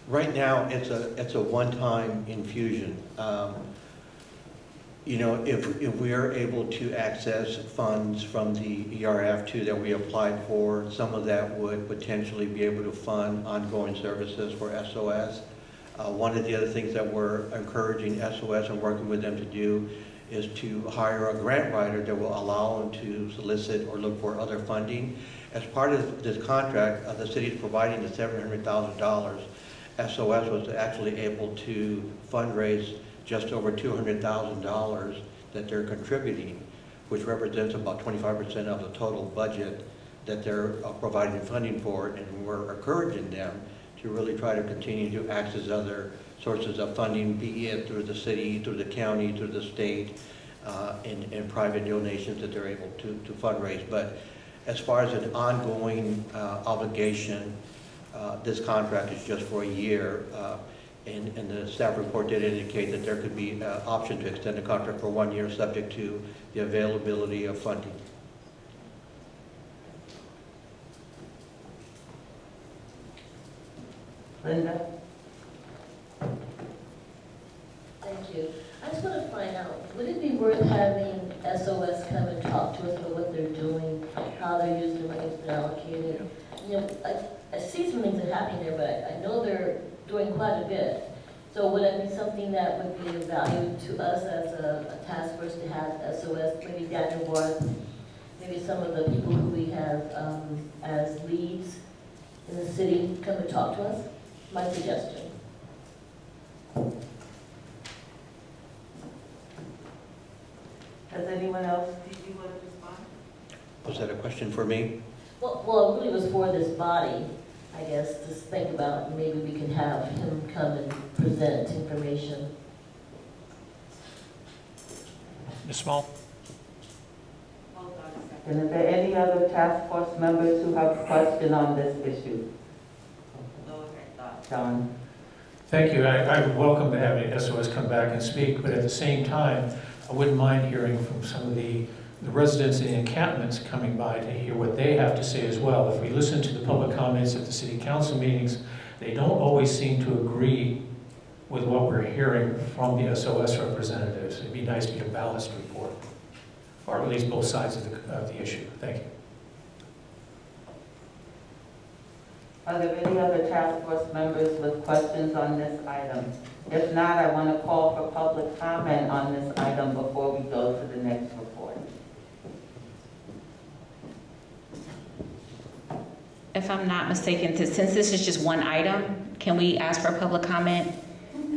Right now, it's a one-time infusion. you know, if we are able to access funds from the ERF2 that we applied for, some of that would potentially be able to fund ongoing services for SOS. One of the other things that we're encouraging SOS and working with them to do is to hire a grant writer that will allow them to solicit or look for other funding. As part of this contract, the city is providing the $700,000. SOS was actually able to fundraise just over $200,000 that they're contributing, which represents about 25% of the total budget that they're providing funding for, and we're encouraging them to really try to continue to access other sources of funding, be it through the city, through the county, through the state, and private donations that they're able to fundraise. But as far as an ongoing obligation, this contract is just for a year, and the staff report did indicate that there could be an option to extend the contract for 1 year subject to the availability of funding. Linda? Thank you. I just want to find out, would it be worth having SOS come and talk to us about what they're doing, how they're using the money that's been allocated? You know, I see some things that are happening there, but I know they're doing quite a bit. So would it be something that would be of value to us as a task force to have SOS, maybe Daniel Worth, maybe some of the people who we have as leads in the city come and talk to us? My suggestion. Does anyone else, did you want to respond? Was that a question for me? Well, it really was for this body, I guess, to think about. Maybe we can have him come and present information. Ms. Small? Hold on a second. Is there any other task force members who have a question on this issue? John. Thank you. I would welcome having SOS come back and speak, but at the same time, I wouldn't mind hearing from some of the residents in the encampments coming by to hear what they have to say as well. If we listen to the public comments at the city council meetings, they don't always seem to agree with what we're hearing from the SOS representatives. It'd be nice to get a balanced report, or at least both sides of the issue. Thank you. Are there any other task force members with questions on this item? If not, I want to call for public comment on this item before we go to the next report. If I'm not mistaken, since this is just one item, can we ask for public comment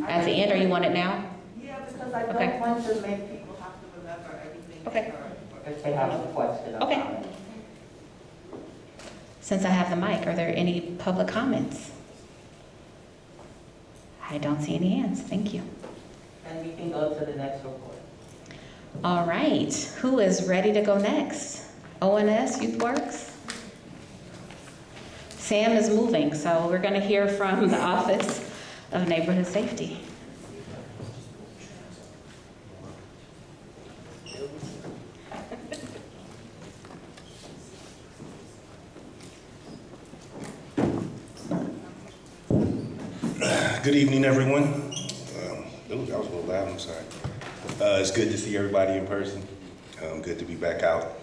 at the end, or you want it now? Yeah, because I don't want to make people have to remember everything they heard, if they have a question about it. Since I have the mic, are there any public comments? I don't see any hands. Thank you. And we can go to the next report. All right. Who is ready to go next? ONS, YouthWorks? Sam is moving, so we're going to hear from the Office of Neighborhood Safety. Good evening, everyone. That was a little loud, I'm sorry. It's good to see everybody in person. Good to be back out.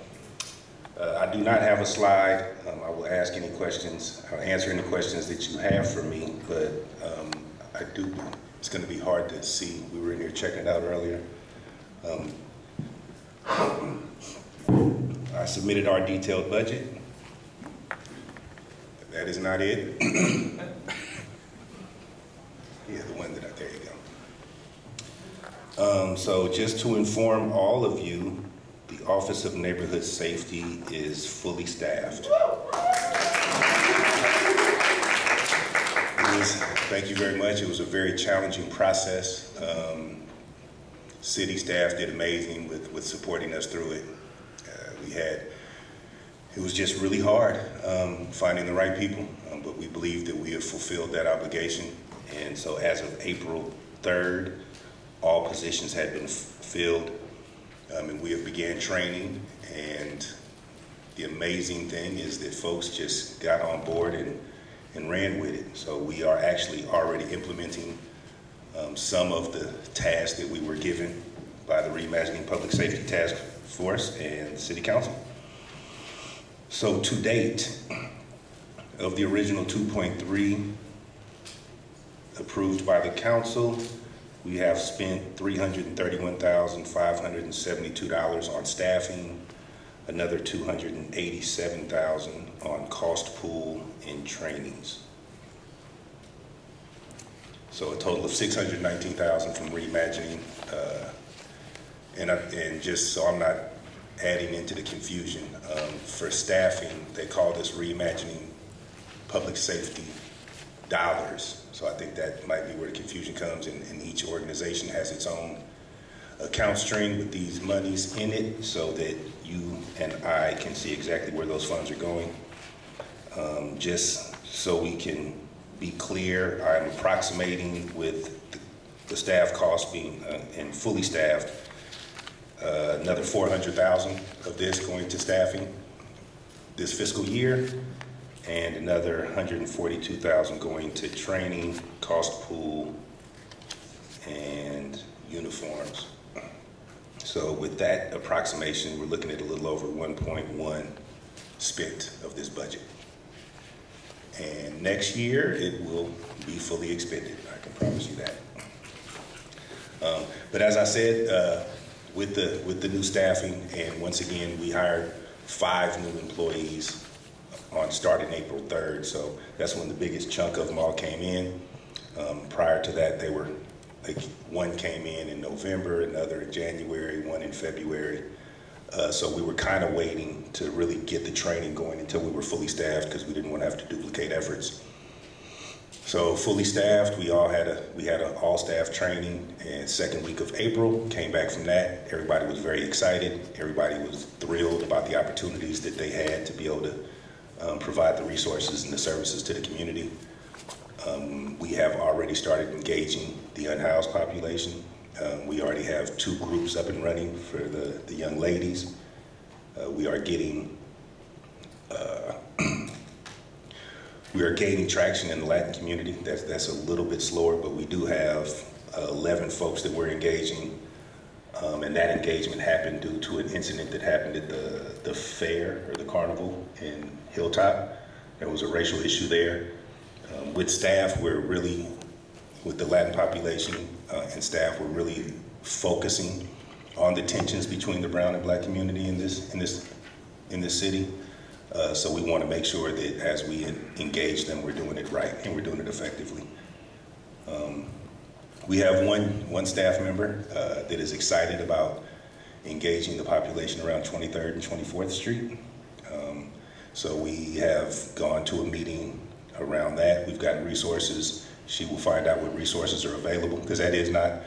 I do not have a slide. I will ask any questions, I'll answer any questions that you have for me, but it's going to be hard to see. We were in here checking it out earlier. I submitted our detailed budget. That is not it. Yeah, the one that there you go. So just to inform all of you, the Office of Neighborhood Safety is fully staffed. Thank you very much. It was a very challenging process. City staff did amazing with supporting us through it. It was just really hard finding the right people, but we believe that we have fulfilled that obligation. And so as of April 3rd, all positions had been filled, and we have began training. And the amazing thing is that folks just got on board and ran with it. So we are actually already implementing some of the tasks that we were given by the Reimagining Public Safety Task Force and the City Council. So to date, of the original 2.3 approved by the council, we have spent $331,572 on staffing, another $287,000 on cost pool and trainings. So a total of $619,000 from Reimagining. And just so I'm not adding into the confusion, for staffing, they call this Reimagining Public Safety dollars. So I think that might be where the confusion comes, and each organization has its own account stream with these monies in it so that you and I can see exactly where those funds are going. Just so we can be clear, I'm approximating with the staff cost being and fully staffed, another $400,000 of this going to staffing this fiscal year, and another $142,000 going to training, cost pool, and uniforms. So with that approximation, we're looking at a little over 1.1 spent of this budget. And next year, it will be fully expended. I can promise you that. But as I said, with the new staffing, and once again, we hired 5 new employees on starting April 3rd. So that's when the biggest chunk of them all came in. Prior to that, they were one came in November, another in January, one in February. So we were kind of waiting to really get the training going until we were fully staffed, because we didn't want to have to duplicate efforts. So fully staffed, we had an all-staff training, and second week of April, came back from that. Everybody was very excited. Everybody was thrilled about the opportunities that they had to be able to provide the resources and the services to the community. We have already started engaging the unhoused population. We already have 2 groups up and running for the young ladies. We are gaining traction in the Latin community. That's a little bit slower, but we do have 11 folks that we're engaging, and that engagement happened due to an incident that happened at the fair or the carnival in Hilltop. There was a racial issue there. With staff, with the Latin population and staff, we're really focusing on the tensions between the brown and black community in this city. So we want to make sure that as we engage them, we're doing it right and we're doing it effectively. We have one staff member that is excited about engaging the population around 23rd and 24th Street. So we have gone to a meeting around that. We've gotten resources. She will find out what resources are available, because that is not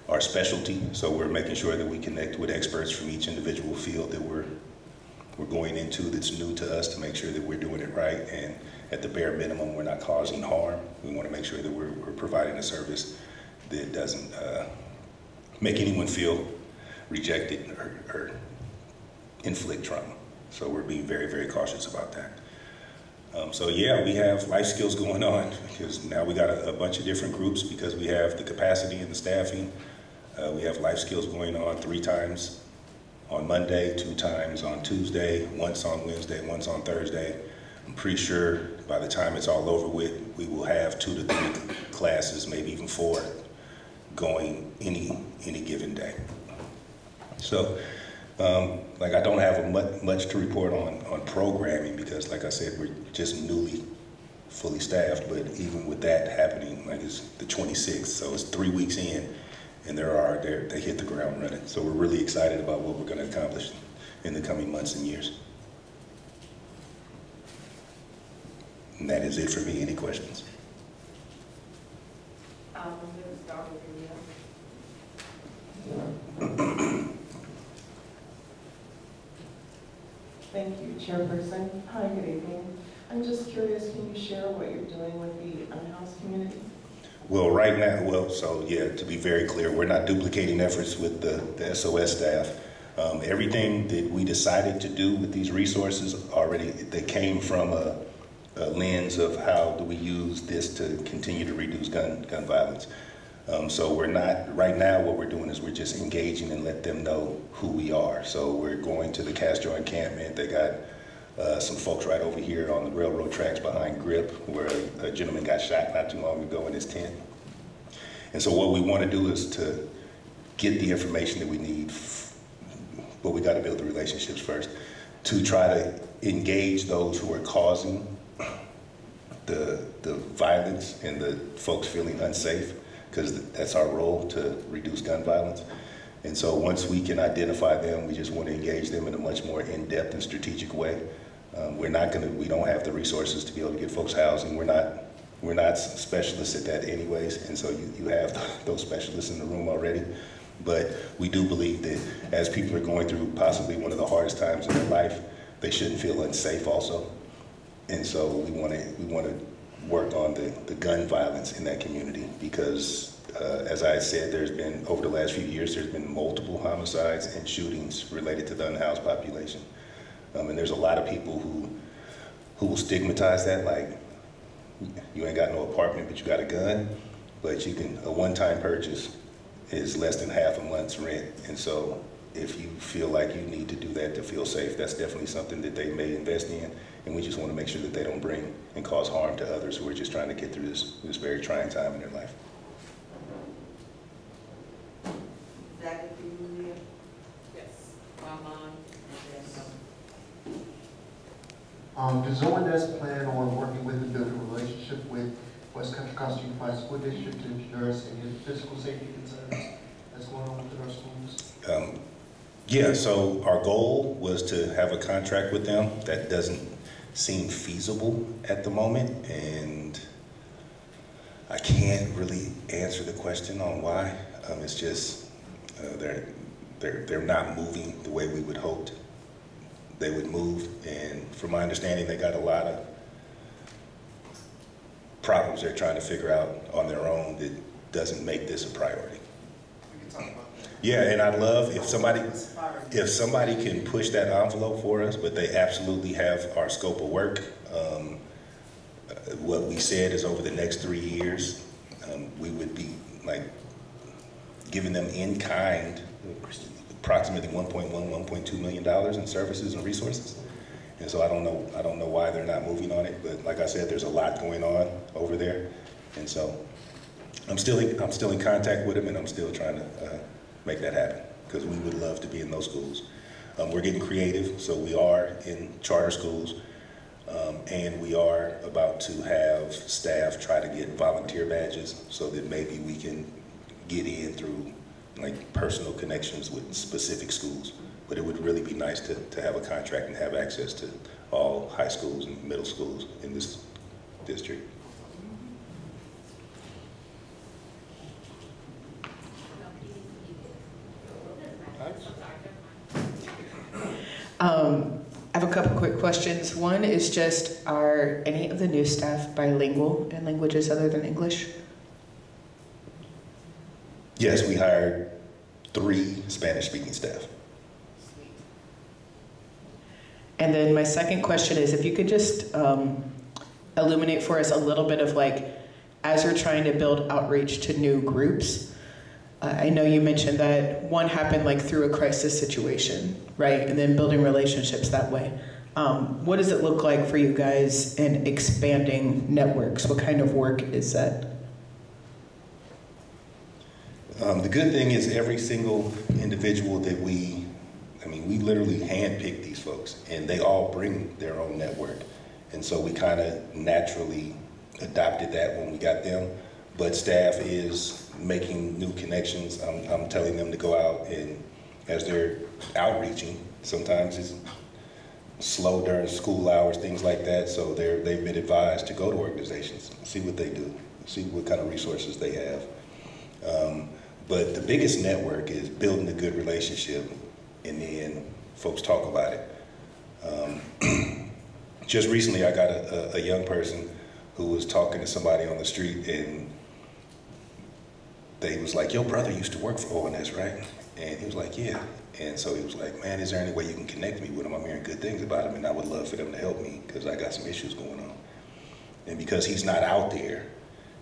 our specialty. So we're making sure that we connect with experts from each individual field that we're going into that's new to us, to make sure that we're doing it right, and at the bare minimum, we're not causing harm. We want to make sure that we're providing a service that doesn't make anyone feel rejected or inflict trauma. So we're being very, very cautious about that. So yeah, we have life skills going on, because now we got a bunch of different groups, because we have the capacity and the staffing. We have life skills going on 3 times on Monday, 2 times on Tuesday, once on Wednesday, once on Thursday. I'm pretty sure by the time it's all over with, we will have 2 to 3 classes, maybe even 4, going any given day. So, like, I don't have much to report on programming, because, like I said, we're just newly fully staffed. But even with that happening, like, it's the 26th, so it's 3 weeks in, and they hit the ground running. So we're really excited about what we're going to accomplish in the coming months and years. And that is it for me. Any questions? I'm going to start with you. Thank you, Chairperson. Hi, good evening. I'm just curious, can you share what you're doing with the unhoused community? Well, right now, so yeah, to be very clear, we're not duplicating efforts with the SOS staff. Everything that we decided to do with these resources they came from a lens of how do we use this to continue to reduce gun violence. So we're not, right now what we're doing is we're just engaging and let them know who we are. So we're going to the Castro encampment. They got some folks right over here on the railroad tracks behind Grip, where a gentleman got shot not too long ago in his tent. And so what we want to do is to get the information that we need, but we got to build the relationships first, to try to engage those who are causing the violence and the folks feeling unsafe, because that's our role, to reduce gun violence. And so once we can identify them, we just want to engage them in a much more in-depth and strategic way. We don't have the resources to be able to get folks housing. We're not specialists at that anyways, and so you have those specialists in the room already. But we do believe that as people are going through possibly one of the hardest times in their life, they shouldn't feel unsafe also. And so we want to work on the gun violence in that community, because as I said, there's been, over the last few years, there's been multiple homicides and shootings related to the unhoused population. And there's a lot of people who will stigmatize that, like, you ain't got no apartment, but you got a gun, but a one-time purchase is less than half a month's rent. And so if you feel like you need to do that to feel safe, that's definitely something that they may invest in. And we just want to make sure that they don't bring and cause harm to others who are just trying to get through this very trying time in their life. Exactly for you, Leah? Yes, Ramon. Does ONS plan on working with and building a relationship with West Country Coastal Unified School District to address any physical safety concerns that's going on within our schools? Yeah, so our goal was to have a contract with them. That doesn't seem feasible at the moment, and I can't really answer the question on why. It's just they're not moving the way we would hoped they would move, and from my understanding, they got a lot of problems they're trying to figure out on their own that doesn't make this a priority. We can talk about that. Yeah, and I'd love if somebody can push that envelope for us, but they absolutely have our scope of work. What we said is over the next 3 years, we would be like giving them in kind approximately $1.2 million in services and resources. And so I don't know why they're not moving on it, but like I said, there's a lot going on over there. And so I'm still in contact with them, and I'm still trying to make that happen, because we would love to be in those schools. We're getting creative, so we are in charter schools, and we are about to have staff try to get volunteer badges so that maybe we can get in through like personal connections with specific schools. But it would really be nice to have a contract and have access to all high schools and middle schools in this district. I have a couple quick questions. One is just, are any of the new staff bilingual in languages other than English? Yes, we hired 3 Spanish-speaking staff. And then my second question is, if you could just illuminate for us a little bit of, like, as you're trying to build outreach to new groups, I know you mentioned that one happened like through a crisis situation, right? And then building relationships that way. What does it look like for you guys in expanding networks? What kind of work is that? The good thing is every single individual that we literally handpick these folks, and they all bring their own network. And so we kind of naturally adopted that when we got them. But staff is making new connections. I'm telling them to go out, and as they're outreaching, sometimes it's slow during school hours, things like that. So they've been advised to go to organizations, see what they do, see what kind of resources they have. But the biggest network is building a good relationship, and then folks talk about it. Just recently, I got a young person who was talking to somebody on the street, and they was like, "Your brother used to work for ONS, right?" And he was like, "Yeah." And so he was like, "Man, is there any way you can connect me with him? I'm hearing good things about him, and I would love for them to help me because I got some issues going on." And because he's not out there,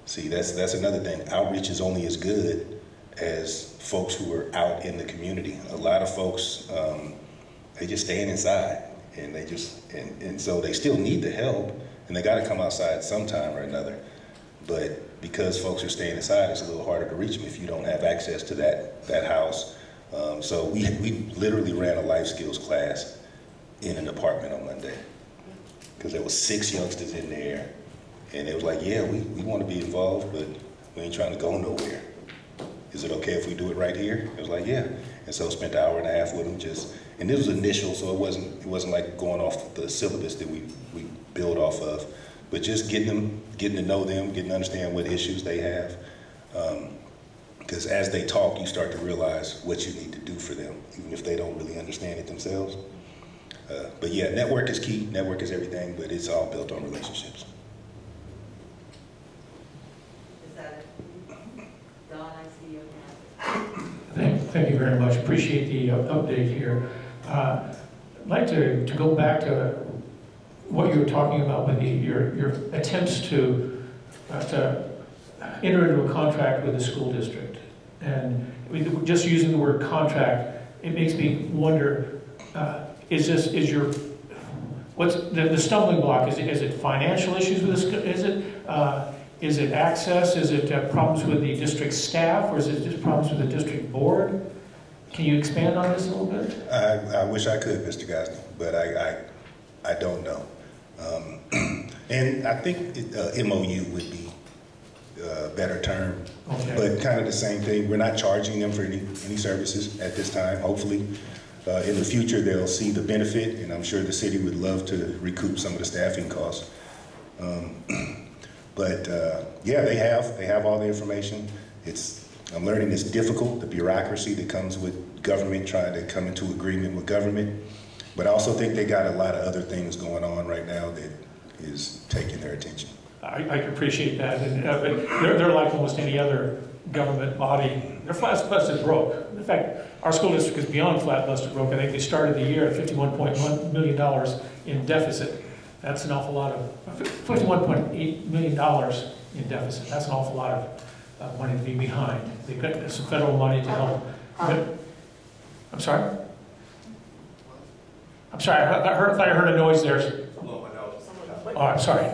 See, that's another thing. Outreach is only as good as folks who are out in the community. A lot of folks, they just staying inside, and they just, and so they still need the help, and they got to come outside sometime or another. But because folks are staying inside, it's a little harder to reach them if you don't have access to that house. So we literally ran a life skills class in an apartment on Monday, because there was 6 youngsters in there, and it was like, yeah, we want to be involved, but we ain't trying to go nowhere. Is it okay if we do it right here? It was like, yeah. And so spent an hour and a half with them, and this was initial, so it wasn't like going off the syllabus that we build off of, but just getting to know them, getting to understand what issues they have. Because as they talk, you start to realize what you need to do for them, even if they don't really understand it themselves. But yeah, network is key, network is everything, but it's all built on relationships. Is that it? Don, I see your hand. Thank you very much. Appreciate the update here. I'd like to go back to what you were talking about with your attempts to enter into a contract with the school district. And just using the word contract, it makes me wonder, what's the stumbling block? Is it financial issues with this? Is it access? Is it problems with the district staff, or is it just problems with the district board? Can you expand on this a little bit? I wish I could, Mr. Gosney, but I don't know. And I think MOU would be a better term, okay. But kind of the same thing. We're not charging them for any services at this time. Hopefully, in the future, they'll see the benefit, and I'm sure the city would love to recoup some of the staffing costs. But yeah, they have all the information. I'm learning it's difficult, the bureaucracy that comes with government, trying to come into agreement with government. But I also think they got a lot of other things going on right now that is taking their attention. I appreciate that. And they're like almost any other government body. They're flat busted broke. In fact, our school district is beyond flat busted broke. I think they started the year at $51.1 million in deficit. That's an awful lot of, $51.8 million in deficit. That's an awful lot of money to be behind. They've got some federal money to help. I'm sorry? I'm sorry, I heard a noise there. Oh, I'm sorry.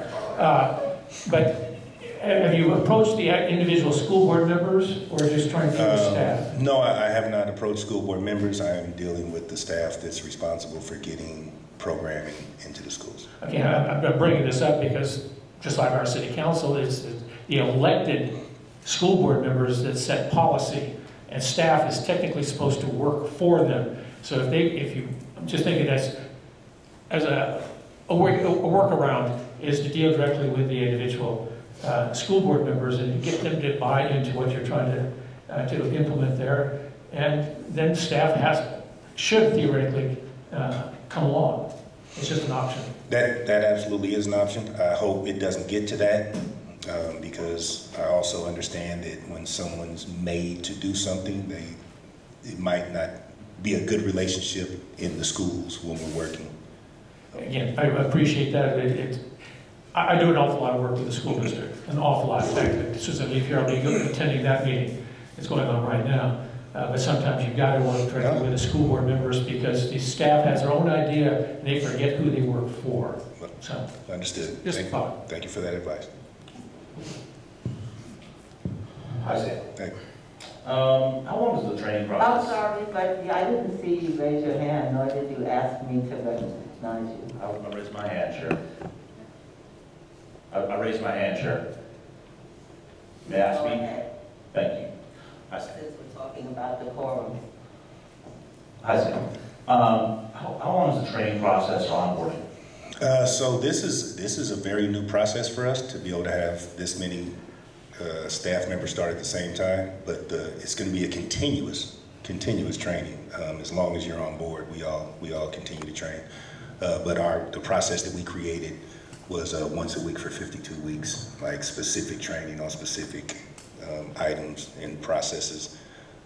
But have you approached the individual school board members, or just trying to keep the staff? No, I have not approached school board members. I am dealing with the staff that's responsible for getting programming into the schools. Okay, I'm bringing this up because just like our city council, is the elected school board members that set policy, and staff is technically supposed to work for them. So I'm just thinking as a workaround is to deal directly with the individual school board members and get them to buy into what you're trying to implement there, and then staff should theoretically come along. It's just an option. That absolutely is an option. I hope it doesn't get to that, because I also understand that when someone's made to do something, it might not be a good relationship in the schools when we're working. Again, I appreciate that. I do an awful lot of work with the school district, an awful lot. In fact, Susan, if you're attending that meeting, it's going on right now. But sometimes you've got to work directly with the school board members because the staff has their own idea and they forget who they work for. So, understood. Just thank you. Thank you for that advice. Hi, Sam. Thank you. How long is the training process? I'm sorry, but I didn't see you raise your hand, nor did you ask me to recognize you. I raised my hand, sure. I raised my hand, sure. May I speak? ahead. Thank you. Since we're talking about the quorum. Hi, Sam. How long is the training process for onboarding? So this is a very new process for us to be able to have this many staff members start at the same time, but it's going to be a continuous training. As long as you're on board, we all continue to train. But the process that we created was once a week for 52 weeks, like specific training on specific items and processes.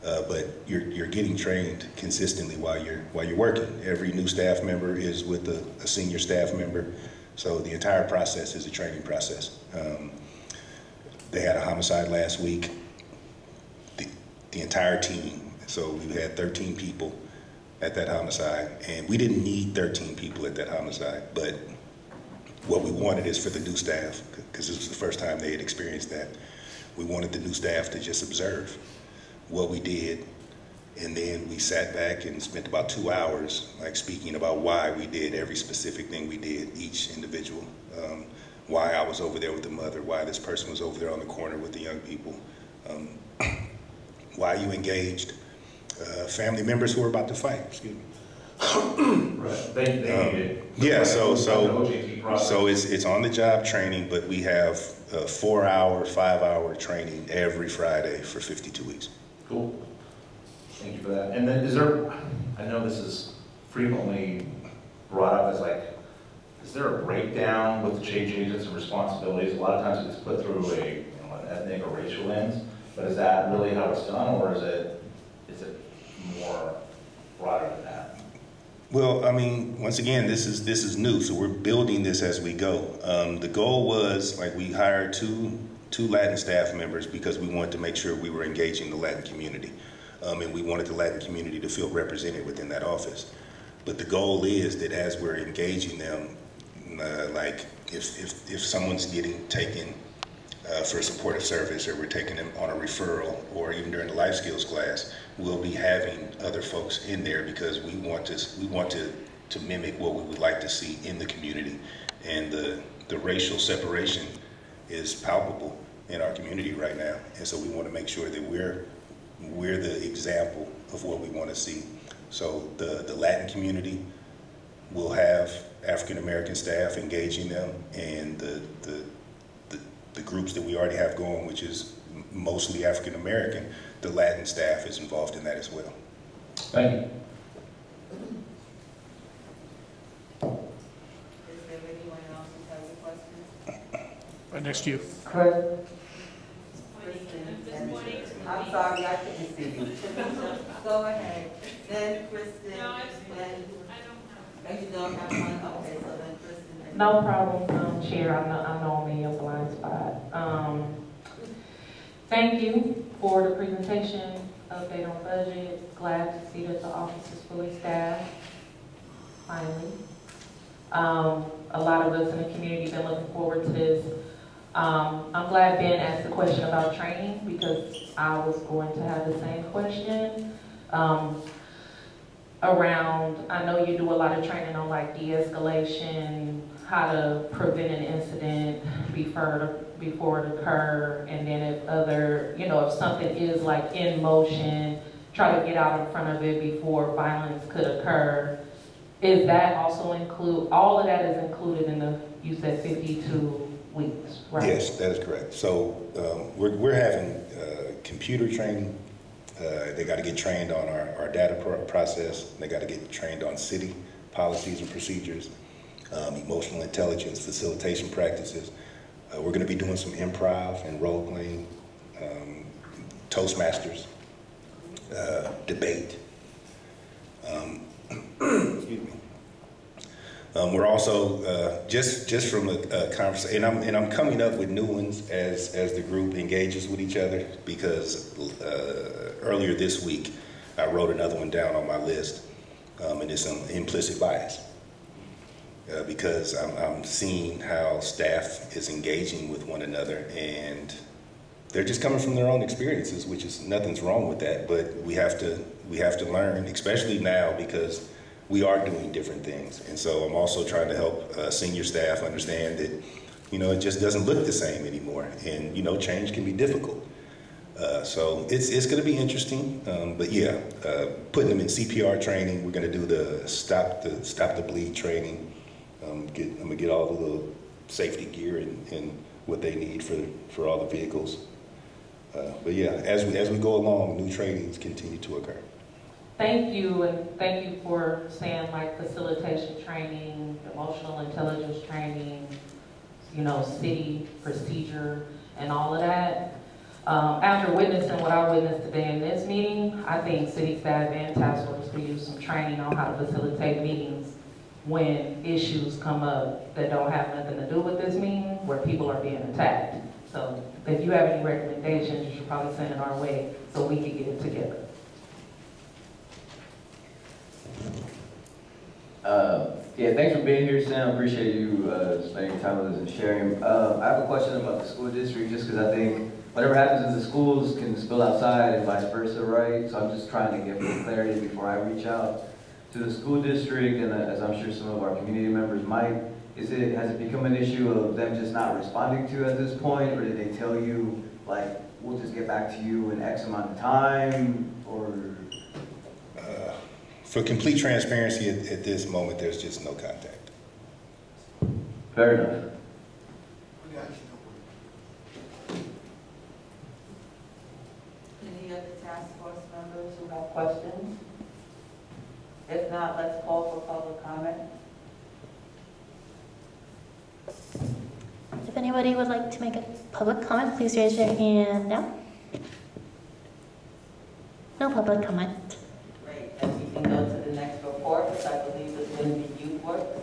But you're getting trained consistently while you're working. Every new staff member is with a senior staff member, so the entire process is a training process. They had a homicide last week. The entire team. So we had 13 people at that homicide, and we didn't need 13 people at that homicide, but what we wanted is for the new staff, because this was the first time they had experienced that, we wanted the new staff to just observe what we did, and then we sat back and spent about 2 hours like speaking about why we did every specific thing we did, each individual. Why I was over there with the mother, why this person was over there on the corner with the young people, why you engaged family members who were about to fight, excuse me. Right. They needed. Yeah, so it's on the job training, but we have 4-hour, 5-hour training every Friday for 52 weeks. Cool. Thank you for that. And then is there, I know this is frequently brought up as like, is there a breakdown with the change agents and responsibilities? A lot of times it's put through an ethnic or racial lens, but is that really how it's done, or is it more broader than that? Well, I mean, once again, this is new, so we're building this as we go. The goal was, like, we hired two Latin staff members because we wanted to make sure we were engaging the Latin community, and we wanted the Latin community to feel represented within that office. But the goal is that as we're engaging them, like if someone's getting taken for a supportive service, or we're taking them on a referral, or even during the life skills class, we'll be having other folks in there because we want to mimic what we would like to see in the community. And the racial separation is palpable in our community right now, and so we want to make sure that we're the example of what we want to see. So the Latin community will have African American staff engaging them, and the groups that we already have going, which is mostly African American, the Latin staff is involved in that as well. Thank you. Is there anyone else who has a question? Right next to you. Kristen, I'm sorry, I couldn't see you. Go ahead. Then Kristen, then you don't have one. Okay, so then Kristen. No problem, Chair. I know I'm in your blind spot. Thank you for the presentation, update on budget. Glad to see that the office is fully staffed, finally. A lot of us in the community have been looking forward to this. I'm glad Ben asked the question about training, because I was going to have the same question. I know you do a lot of training on like de-escalation, how to prevent an incident before it occurs, and then if something is like in motion, try to get out in front of it before violence could occur. Is that also all of that is included in you said 52 weeks, right? Yes, that is correct. So we're having computer training. They got to get trained on our data process. They got to get trained on city policies and procedures, emotional intelligence, facilitation practices. We're going to be doing some improv and role playing, Toastmasters, debate. Excuse me. We're also just from a conversation, and I'm coming up with new ones as the group engages with each other, because earlier this week I wrote another one down on my list, and it's on implicit bias, because I'm seeing how staff is engaging with one another, and they're just coming from their own experiences, which is nothing's wrong with that, but we have to learn, especially now, because we are doing different things. And so I'm also trying to help senior staff understand that, it just doesn't look the same anymore. And, change can be difficult. So it's going to be interesting. But yeah, putting them in CPR training. We're going to do the stop the bleed training. I'm going to get all the little safety gear and what they need for all the vehicles. But yeah, as we go along, new trainings continue to occur. Thank you, and thank you for saying like facilitation training, emotional intelligence training, city procedure, and all of that. After witnessing what I witnessed today in this meeting, I think city staff and task force could use some training on how to facilitate meetings when issues come up that don't have nothing to do with this meeting, where people are being attacked. So if you have any recommendations, you should probably send it our way so we can get it together. Yeah, thanks for being here, Sam. Appreciate you spending time with us and sharing. I have a question about the school district, just because I think whatever happens in the schools can spill outside and vice versa, right? So I'm just trying to get more clarity before I reach out to the school district, and as I'm sure some of our community members might. Has it become an issue of them just not responding to you at this point, or did they tell you, like, we'll just get back to you in X amount of time, or? For complete transparency, at this moment, there's just no contact. Fair enough. Any other task force members who have questions? If not, let's call for public comment. If anybody would like to make a public comment, please raise your hand now. No public comment. Great, then we can go to the next report, which I believe is going to be YouthWorks.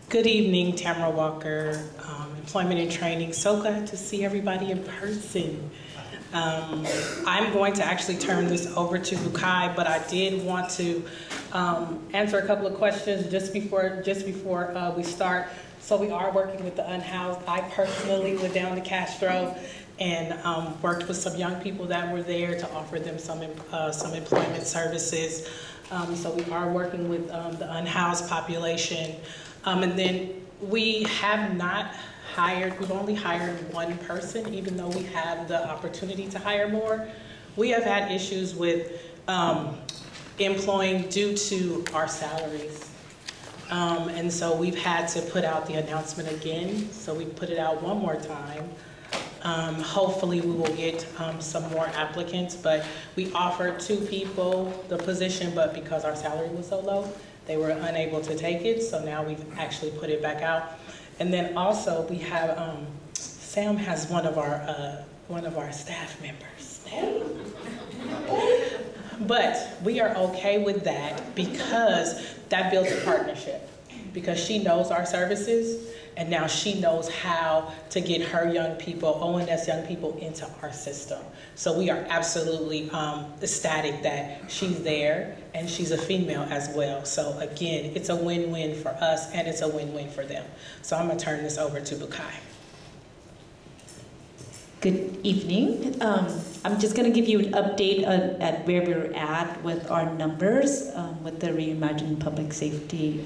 Good evening, Tamara Walker, Employment and Training. So glad to see everybody in person. I'm going to actually turn this over to Bukai, but I did want to answer a couple of questions just before we start. So we are working with the Unhoused. I personally went down to Castro and worked with some young people that were there to offer them some employment services. So we are working with the unhoused population. And then we have not hired, we've only hired one person, even though we have the opportunity to hire more. We have had issues with employing due to our salaries. And so we've had to put out the announcement again. So we put it out one more time. Hopefully we will get some more applicants, but we offered 2 people the position, but because our salary was so low, they were unable to take it, so now we've actually put it back out. And then also we have, Sam has one of our staff members. But we are okay with that because that builds a partnership. Because she knows our services, and now she knows how to get her young people, ONS young people, into our system. So we are absolutely ecstatic that she's there, and she's a female as well. So again, it's a win-win for us, and it's a win-win for them. So I'm gonna turn this over to Bukai. Good evening. I'm just going to give you an update at where we're at with our numbers with the Reimagining Public Safety.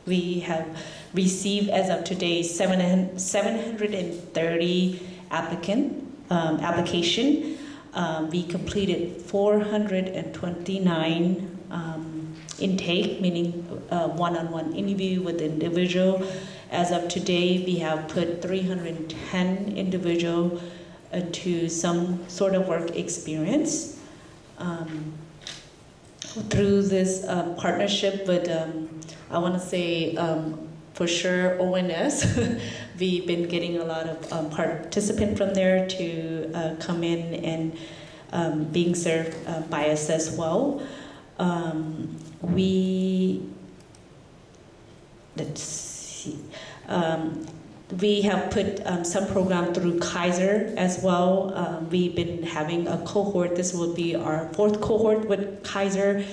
We have received, as of today, 730 application. We completed 429 intake, meaning one-on-one interview with the individual. As of today, we have put 310 individual into some sort of work experience. Through this partnership with, I want to say, for sure, ONS, we've been getting a lot of participants from there to come in and being served by us as well. Let's see. We have put some program through Kaiser as well. We've been having a cohort. This will be our 4th cohort with Kaiser,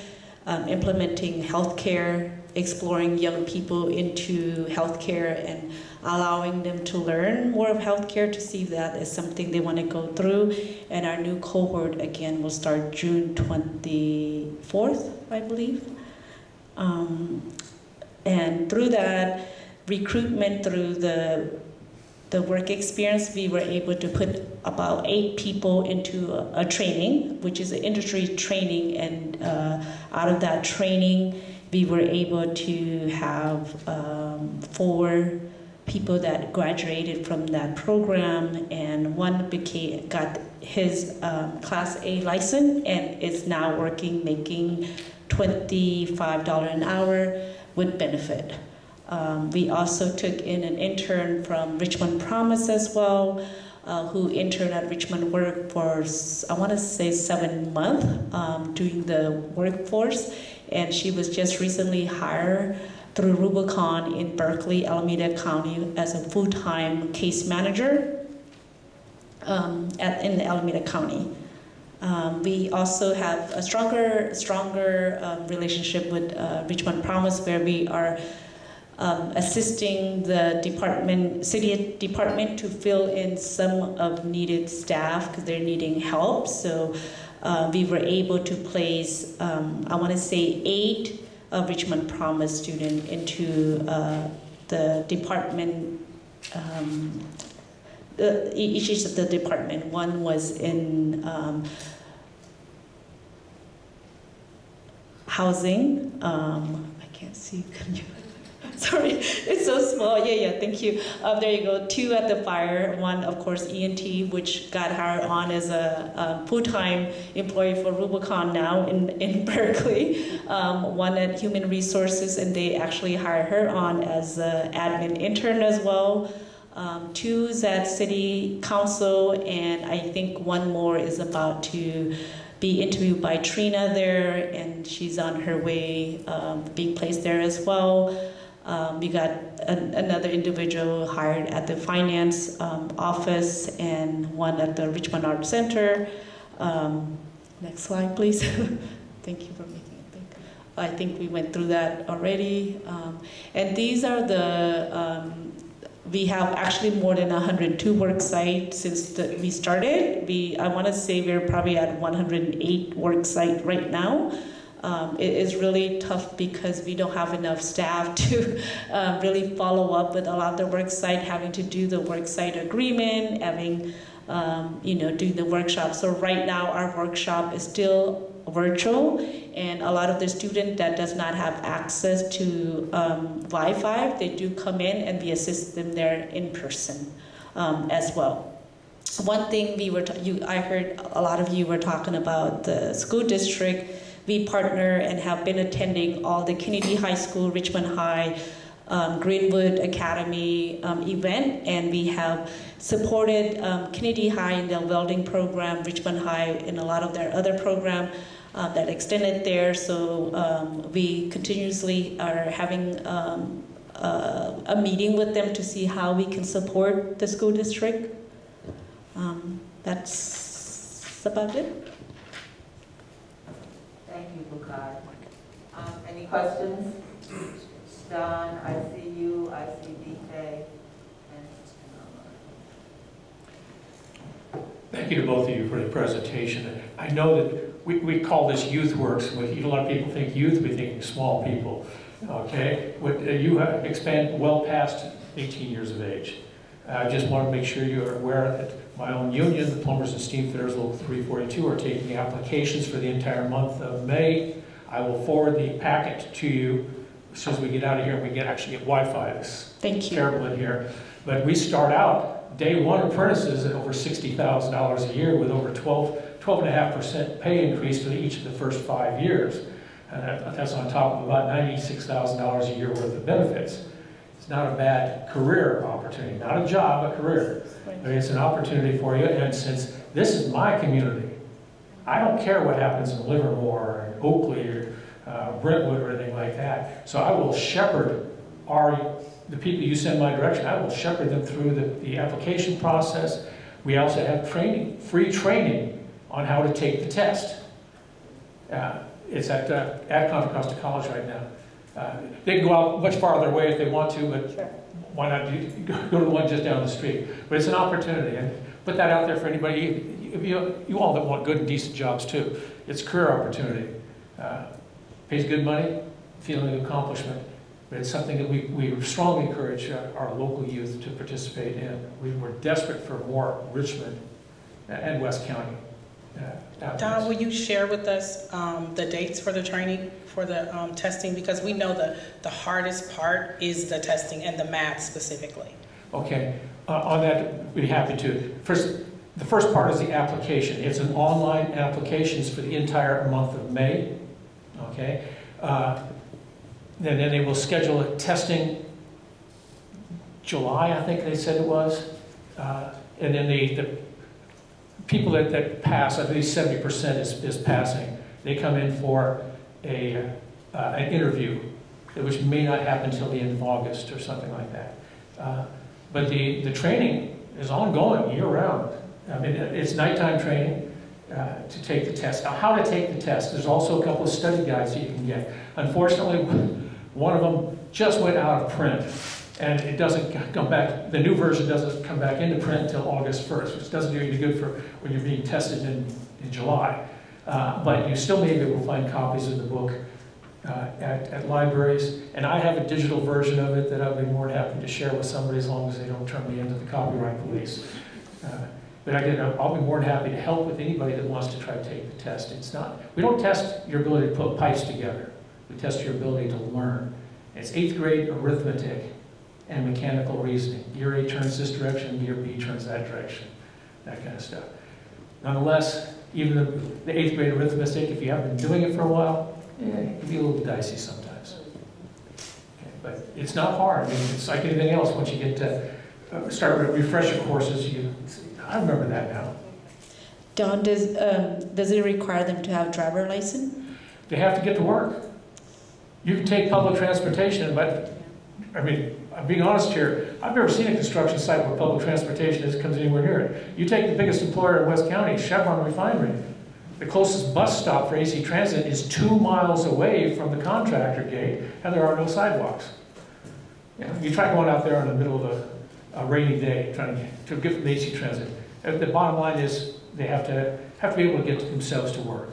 implementing healthcare, exploring young people into healthcare and allowing them to learn more of healthcare to see if that is something they want to go through. And our new cohort, again, will start June 24th, I believe. And through that, recruitment through the work experience, we were able to put about 8 people into a training, which is an industry training, and out of that training, we were able to have 4 people that graduated from that program, and one got his Class A license and is now working, making $25 an hour with benefit. We also took in an intern from Richmond Promise as well, who interned at Richmond Work for, I want to say, 7 months doing the workforce, and she was just recently hired through Rubicon in Berkeley, Alameda County as a full-time case manager in Alameda County. We also have a stronger relationship with Richmond Promise, where we are assisting the city department to fill in some of needed staff because they're needing help. So we were able to place, I want to say, 8 Richmond Promise students into the department. Each of the department. One was in housing. I can't see. Sorry, it's so small. Yeah, thank you. There you go. 2 at the fire. One, of course, ENT, which got hired on as a full-time employee for Rubicon now in Berkeley. One at Human Resources, and they actually hired her on as an admin intern as well. 2 is at City Council, and I think one more is about to be interviewed by Trina there, and she's on her way being placed there as well. We got another individual hired at the finance office, and one at the Richmond Art Center. Next slide, please. Thank you for making it big. I think we went through that already. And these are the, we have actually more than 102 work sites since we started. I want to say we're probably at 108 work sites right now. It is really tough because we don't have enough staff to really follow up with a lot of the work site, having to do the work site agreement, having, do the workshop. So right now our workshop is still virtual, and a lot of the students that does not have access to Wi-Fi, they do come in and we assist them there in person as well. One thing I heard a lot of you were talking about the school district. We partner and have been attending all the Kennedy High School, Richmond High, Greenwood Academy event, and we have supported Kennedy High in their welding program, Richmond High in a lot of their other programs that extended there. So we continuously are having a meeting with them to see how we can support the school district. That's about it. Thank you, Bukai. Any questions? Don, I see you, I see DK. Thank you to both of you for the presentation. I know that we call this YouthWorks. A lot of people think youth, we think small people. Okay? You have expanded well past 18 years of age. I just want to make sure you're aware that my own union, the Plumbers and Steamfitters Local 342, are taking applications for the entire month of May. I will forward the packet to you as soon as we get out of here and we actually get Wi-Fi. It's terrible in here. But we start out day one apprentices at over $60,000 a year with over 12.5% pay increase for each of the first 5 years. And that's on top of about $96,000 a year worth of benefits. It's not a bad career opportunity, not a job, a career. I mean, it's an opportunity for you, and since this is my community, I don't care what happens in Livermore or in Oakley or Brentwood or anything like that. So I will shepherd the people you send my direction. I will shepherd them through the application process. We also have free training on how to take the test. It's at Contra Costa College right now. They can go out much farther away if they want to, but why not go to the one just down the street? But it's an opportunity, and put that out there for anybody, you all that want good and decent jobs too. It's a career opportunity. Pays good money, feeling of accomplishment, but it's something that we strongly encourage our local youth to participate in. We're desperate for more Richmond and West County Don, will you share with us the dates for the training, for the testing? Because we know the hardest part is the testing and the math specifically. Okay, on that, we'd be happy to. The first part is the application. It's an online application for the entire month of May. Okay, then they will schedule a testing July, I think they said it was, and then the people that pass, I believe 70% is passing. They come in for an interview, which may not happen until the end of August or something like that. But the training is ongoing year-round. I mean, it's nighttime training to take the test. Now, how to take the test, there's also a couple of study guides that you can get. Unfortunately, one of them just went out of print, and it doesn't come back, the new version doesn't come back into print until August 1st, which doesn't do you any good for when you're being tested in July. But you still may be able to find copies of the book at libraries, and I have a digital version of it that I'd be more than happy to share with somebody as long as they don't turn me into the copyright police. But I'll be more than happy to help with anybody that wants to try to take the test. We don't test your ability to put pipes together. We test your ability to learn. It's 8th grade arithmetic and mechanical reasoning. Gear A turns this direction, gear B turns that direction, that kind of stuff. Nonetheless, even the 8th grade arithmetic, if you haven't been doing it for a while, it can be a little dicey sometimes. Okay, but it's not hard. I mean, it's like anything else. Once you get to start refresher courses, I remember that now. Don, does it require them to have a driver license? They have to get to work. You can take public transportation, but I mean, I'm being honest here, I've never seen a construction site where public transportation comes anywhere near it. You take the biggest employer in West County, Chevron Refinery. The closest bus stop for AC Transit is 2 miles away from the contractor gate, and there are no sidewalks. You try going out there in the middle of a rainy day, trying to get from the AC Transit. The bottom line is they have to be able to get themselves to work.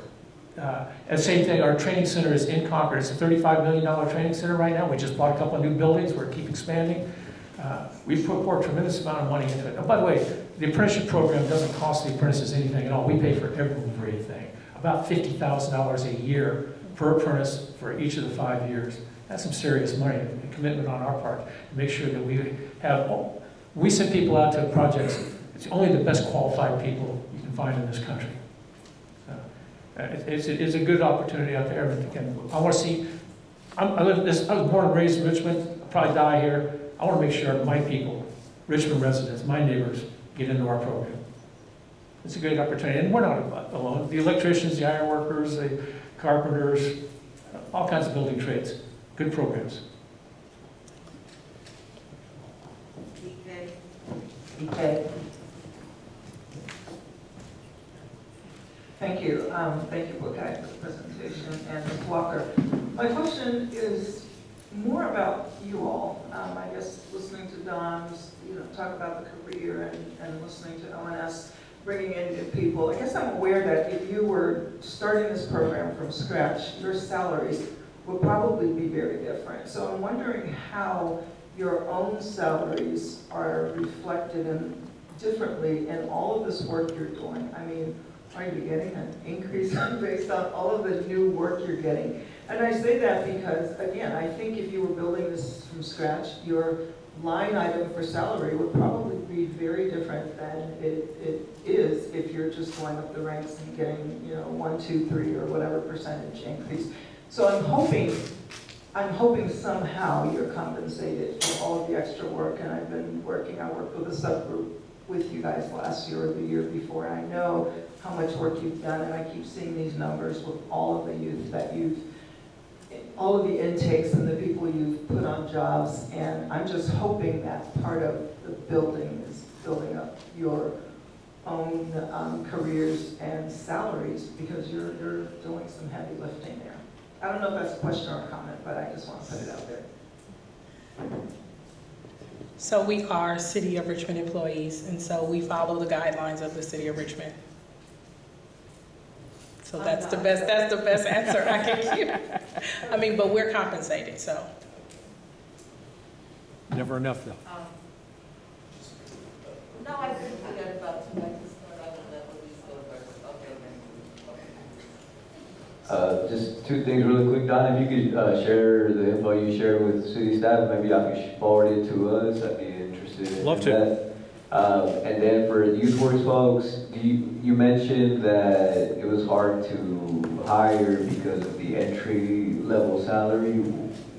And same thing, our training center is in Concord. It's a $35 million training center right now. We just bought a couple of new buildings. We're keep expanding. We've poured a tremendous amount of money into it. Oh, by the way, the apprenticeship program doesn't cost the apprentices anything at all. We pay for everything. About $50,000 a year per apprentice for each of the 5 years. That's some serious money, a commitment on our part to make sure that we send people out to projects. It's only the best qualified people you can find in this country. It's a good opportunity out there. I want to see, I was born and raised in Richmond. I'll probably die here. I want to make sure my people, Richmond residents, my neighbors, get into our program. It's a great opportunity. And we're not alone. The electricians, the iron workers, the carpenters, all kinds of building trades. Good programs. Thank you. Thank you, Bookay, for the presentation, and Ms. Walker. My question is more about you all. I guess listening to Don's, talk about the career and listening to ONS, bringing in new people. I guess I'm aware that if you were starting this program from scratch, your salaries would probably be very different. So I'm wondering how your own salaries are reflected differently in all of this work you're doing. I mean, are you getting an increase based on all of the new work you're getting? And I say that because, again, I think if you were building this from scratch, your line item for salary would probably be very different than it is if you're just going up the ranks and getting, 1, 2, 3, or whatever percentage increase. So I'm hoping somehow you're compensated for all of the extra work. And I worked with a subgroup with you guys last year or the year before, and I know how much work you've done, and I keep seeing these numbers with all of the youth that all of the intakes and the people you've put on jobs, and I'm just hoping that part of the building is building up your own careers and salaries, because you're doing some heavy lifting there. I don't know if that's a question or a comment, but I just want to put it out there. So we are City of Richmond employees, and so we follow the guidelines of the City of Richmond. So that's the best answer I can give. I mean, but we're compensated, so. Never enough, though. No, I didn't forget about tonight. I will never be so first. Okay, then. just two things really quick. Don, if you could share the info you shared with city staff, maybe I could forward it to us. I'd be interested in Love to. that. And then for the YouthWorks folks, you mentioned that it was hard to hire because of the entry level salary.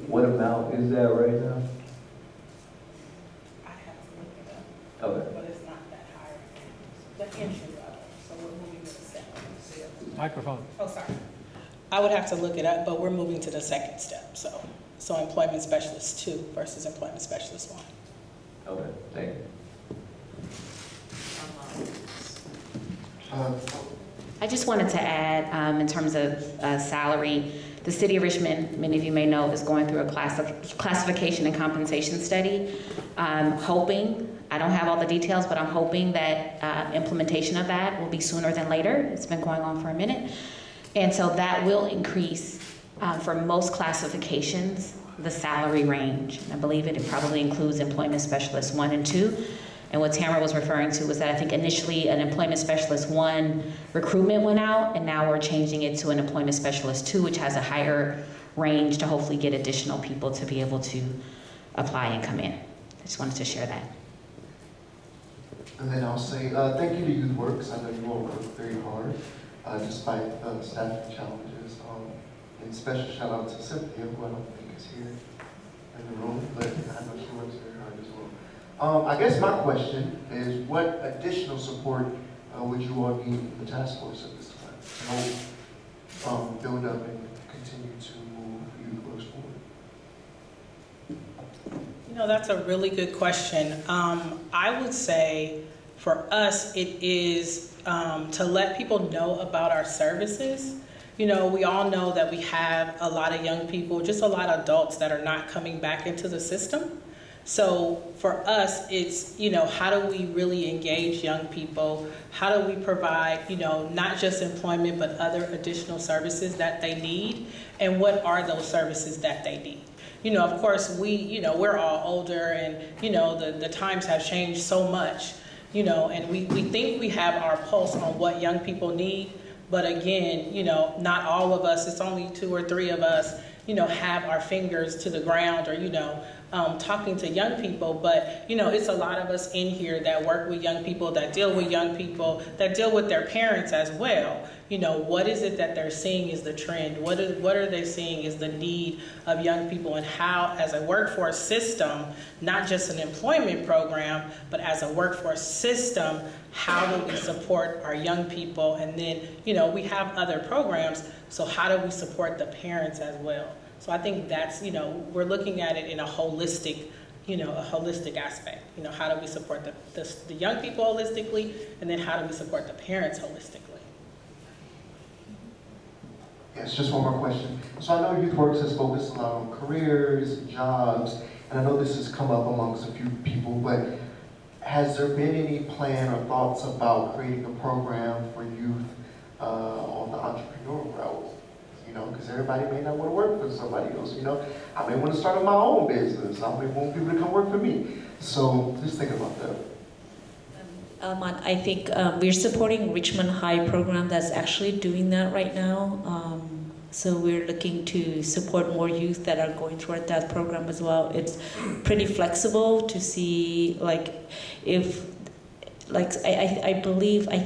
What amount is that right now? I have to look it up. Okay. But it's not that high. The entry level, so we're moving to the second. Microphone. Oh, sorry. I would have to look it up, but we're moving to the second step. So employment specialist 2 versus employment specialist 1. Okay, thank you. I just wanted to add, in terms of salary, the city of Richmond, many of you may know, is going through a classification and compensation study. I'm hoping, I don't have all the details, but I'm hoping that implementation of that will be sooner than later. It's been going on for a minute. And so that will increase, for most classifications, the salary range. I believe it probably includes employment specialist 1 and 2. And what Tamara was referring to was that I think initially an employment specialist 1 recruitment went out, and now we're changing it to an employment specialist 2, which has a higher range to hopefully get additional people to be able to apply and come in. I just wanted to share that. And then I'll say thank you to YouthWorks. I know you all work very hard despite staffing challenges. And special shout out to Cynthia, who I don't think is here in the room, but I know she works very hard as well. I guess my question is, what additional support would you all need from the task force at this time to help build up and continue to move YouthWorks forward? You know, that's a really good question. I would say for us, it is to let people know about our services. You know, we all know that we have a lot of young people, just a lot of adults that are not coming back into the system. So for us, it's, you know, how do we really engage young people? How do we provide, you know, not just employment, but other additional services that they need? And what are those services that they need? You know, of course, we're all older, and, you know, the times have changed so much, you know, and we think we have our pulse on what young people need. But again, you know, not all of us, it's only 2 or 3 of us, you know, have our fingers to the ground or, you know, talking to young people. But, you know, it's a lot of us in here that work with young people, that deal with young people, that deal with their parents as well. You know, what is it that they're seeing is the trend? What are they seeing is the need of young people, and how, as a workforce system, not just an employment program, but as a workforce system, how do we support our young people? And then, you know, we have other programs, so how do we support the parents as well? So I think that's, you know, we're looking at it in a holistic, you know, a holistic aspect. You know, how do we support the young people holistically, and then how do we support the parents holistically? Yes, just one more question. So I know YouthWorks has focused a lot on careers, jobs, and I know this has come up amongst a few people, but has there been any plan or thoughts about creating a program for youth on the entrepreneurial route? You know, because everybody may not want to work for somebody else. You know, I may want to start my own business. I may want people to come work for me. So just think about that. I think we're supporting Richmond High program that's actually doing that right now. So we're looking to support more youth that are going toward that program as well. It's pretty flexible to see, like, if, like, I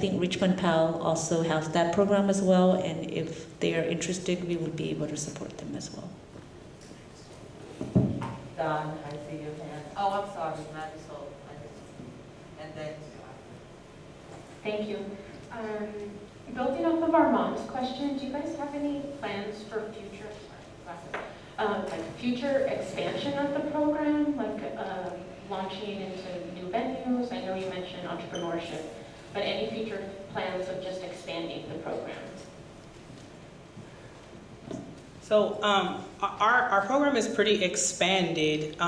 think Richmond PAL also has that program as well, and if they are interested, we would be able to support them as well. Don, I see your hand. Oh, I'm sorry, Marisol. And then. Thank you. Building off of our mom's question, do you guys have any plans for future expansion of the program, like launching into new venues? I know you mentioned entrepreneurship, but any future plans of just expanding the program? So our program is pretty expanded,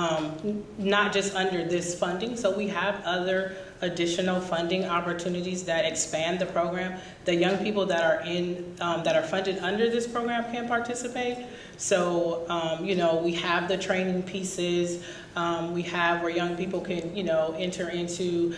not just under this funding. So we have other additional funding opportunities that expand the program. The young people that are that are funded under this program can participate. So you know, we have the training pieces. We have where young people can, enter into,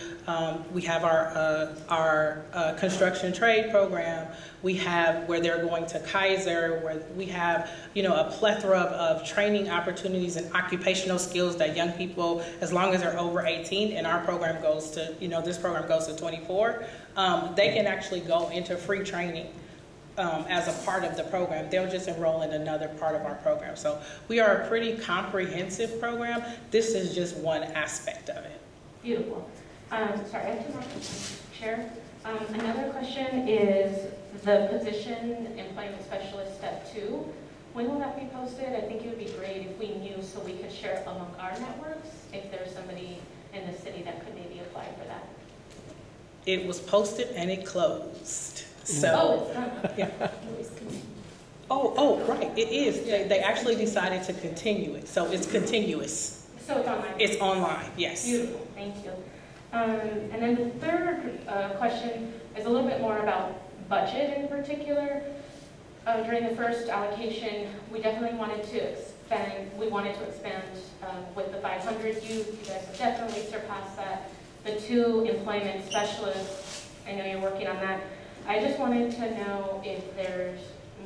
we have our construction trade program. We have where they're going to Kaiser, where we have, a plethora of training opportunities and occupational skills that young people, as long as they're over 18, and our program goes to, this program goes to 24, they can actually go into free training as a part of the program. They'll just enroll in another part of our program. So we are a pretty comprehensive program. This is just one aspect of it. Beautiful. Sorry, I have two more questions, Chair. Another question is the position employment specialist step 2. When will that be posted? I think it would be great if we knew so we could share it among our networks if there's somebody in the city that could maybe apply for that. It was posted and it closed. So, it's done. Yeah. Oh, right, it is. They actually decided to continue it, so it's continuous. So it's online? It's online, yes. Beautiful, thank you. And then the third question is a little bit more about budget in particular. During the first allocation, we definitely wanted to expand, with the 500 youth. You guys have definitely surpassed that. The 2 employment specialists, I know you're working on that. I just wanted to know if there's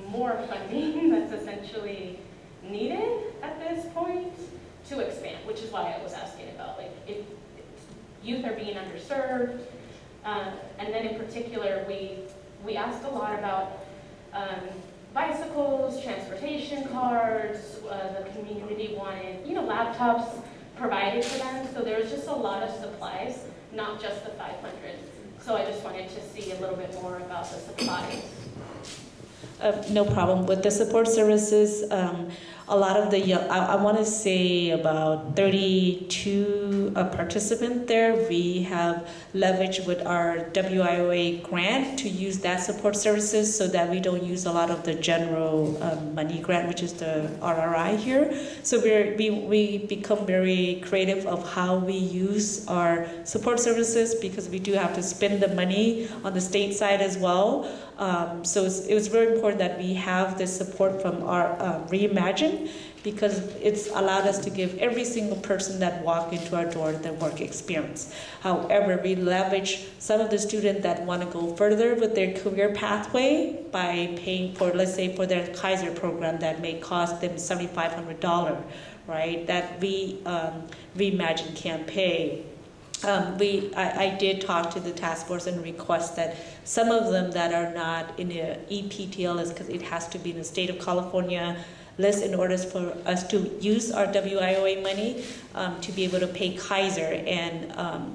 more funding that's essentially needed at this point to expand, which is why I was asking about, like, if youth are being underserved. And then in particular, we asked a lot about bicycles, transportation cards. The community wanted, laptops provided to them. So there was just a lot of supplies, not just the 500. So I just wanted to see a little bit more about the supplies. No problem. With the support services, a lot of the young, I want to say about 32 participants there. We have leveraged with our WIOA grant to use that support services so that we don't use a lot of the general money grant, which is the RRI here. So we become very creative of how we use our support services because we do have to spend the money on the state side as well. So it was very important that we have this support from our Reimagine because it's allowed us to give every single person that walk into our door their work experience. However, we leverage some of the students that want to go further with their career pathway by paying for, let's say, for their Kaiser program that may cost them $7,500, right? That Reimagine can't pay. I did talk to the task force and request that some of them that are not in the EPTL because it has to be in the state of California list in order for us to use our WIOA money to be able to pay Kaiser, and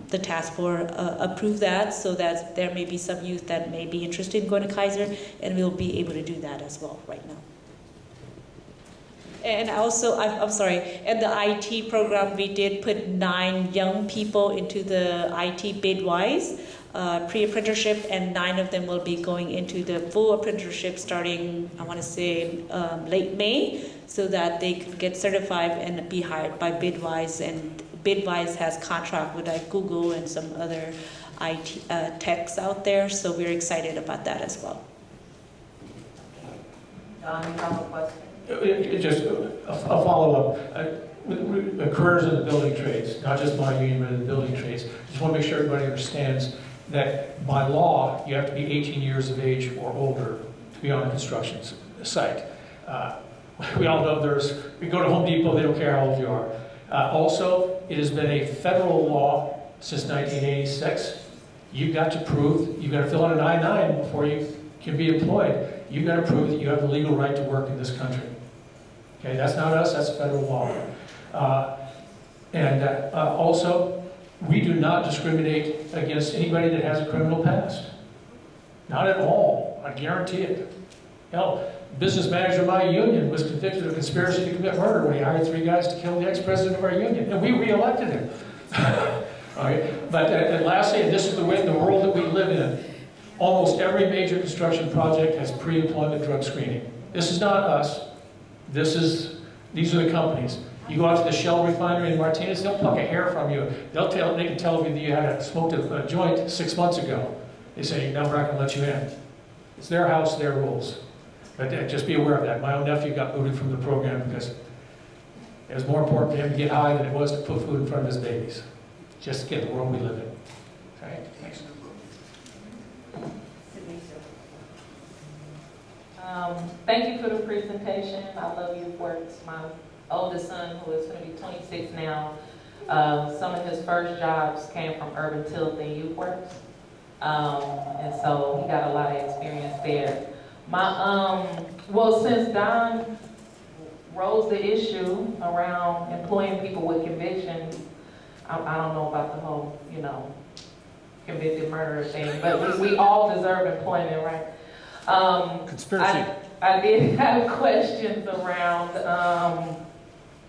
the task force approved that so that there may be some youth that may be interested in going to Kaiser, and we'll be able to do that as well right now. And also, I'm sorry, in the IT program, we did put 9 young people into the IT bid-wise pre-apprenticeship, and 9 of them will be going into the full apprenticeship starting, I want to say, late May, so that they could get certified and be hired by Bidwise. And Bidwise has contract with like Google and some other IT techs out there, so we're excited about that as well. Don, you have a question? Just a follow-up. Careers in the building trades, not just my union, but in the building trades. Just want to make sure everybody understands that by law, you have to be 18 years of age or older to be on a construction site. We all know we go to Home Depot, they don't care how old you are. Also, it has been a federal law since 1986. You've got to fill out an I-9 before you can be employed. You've got to prove that you have the legal right to work in this country. Okay, that's not us, that's federal law. Also, we do not discriminate against anybody that has a criminal past. Not at all, I guarantee it. Hell, business manager of my union was convicted of conspiracy to commit murder when he hired 3 guys to kill the ex-president of our union, and we re-elected him. Okay? But lastly, and this is the world that we live in, almost every major construction project has pre-employment drug screening. This is not us. These are the companies. You go out to the Shell refinery in Martinez, they'll pluck a hair from you. They can tell you that you had smoked a joint 6 months ago. They say, no, we're not going to let you in. It's their house, their rules. But just be aware of that. My own nephew got booted from the program because It was more important for him to get high than it was to put food in front of his babies. Just to get the world we live in. Okay, thanks. Thank you for the presentation. I love YouthWorks. My oldest son, who is going to be 26 now, some of his first jobs came from Urban Tilt and YouthWorks. And so he got a lot of experience there. Well, since Don rose the issue around employing people with convictions, I don't know about the whole, convicted murderer thing, but we all deserve employment, right? Conspiracy. I did have questions around,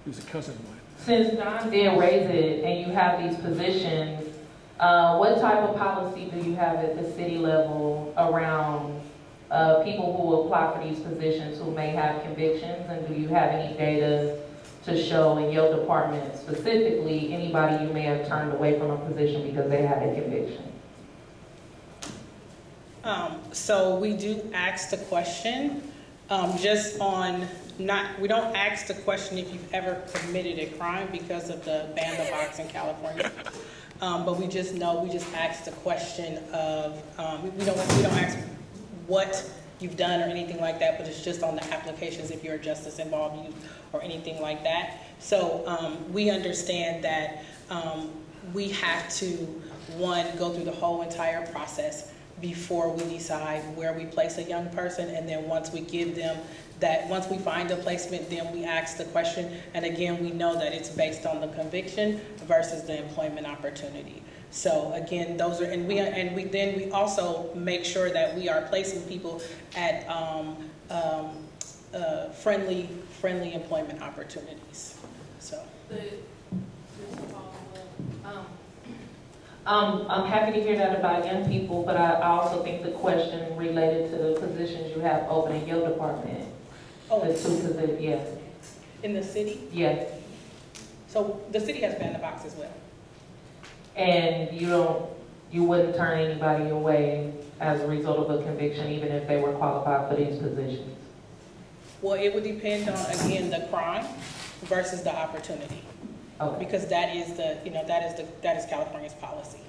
He was a cousin of mine. since Don did raise it and you have these positions, what type of policy do you have at the city level around people who apply for these positions who may have convictions? And do you have any data to show in your department specifically anybody you may have turned away from a position because they had a conviction? So we do ask the question we don't ask the question if you've ever committed a crime because of the ban the box in California. But we just ask the question of, we don't ask what you've done or anything like that, but it's just on the applications if you're a justice involved youth or anything like that. So we understand that we have to, one, go through the whole entire process before we decide where we place a young person, and then once we give them once we find a placement, then we ask the question, and again, we know that it's based on the conviction versus the employment opportunity. So again, those are, and we also make sure that we are placing people at friendly employment opportunities. So. I'm happy to hear that about young people, but I also think the question related to the positions you have open in your department. Oh, the two positions, yes. In the city? Yes. So the city has banned the box as well. And you wouldn't turn anybody away as a result of a conviction, even if they were qualified for these positions? Well, it would depend on, again, the crime versus the opportunity. Okay. Because that is that is California's policy.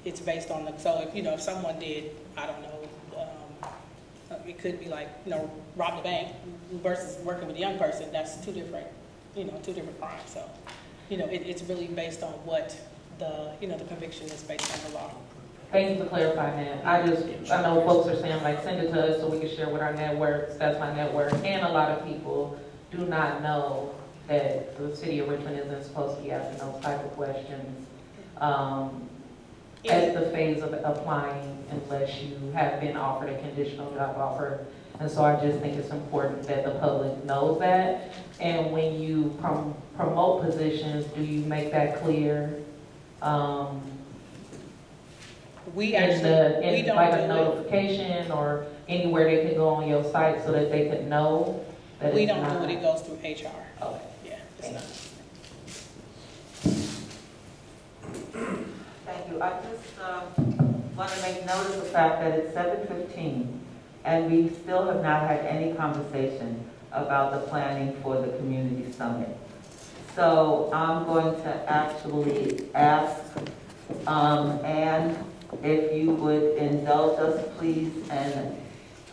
It's based on so if someone did, I don't know, it could be like, rob the bank versus working with a young person, that's two different crimes. So, it's really based on what the conviction is based on the law. Thank you for clarifying that. I know folks are saying like send it to us so we can share with our networks. That's my network. And a lot of people do not know that the city of Richmond isn't supposed to be asking those type of questions at the phase of applying unless you have been offered a conditional job offer. And so I just think it's important that the public knows that. And when you promote positions, do you make that clear? We don't like do a notification or anywhere they can go on your site so that they can know that we don't do it. It goes through HR. Okay. Yeah, it's not. Thank you. I just want to make note of the fact that it's 7:15 and we still have not had any conversation about the planning for the community summit. So I'm going to actually ask Anne if you would indulge us, please, and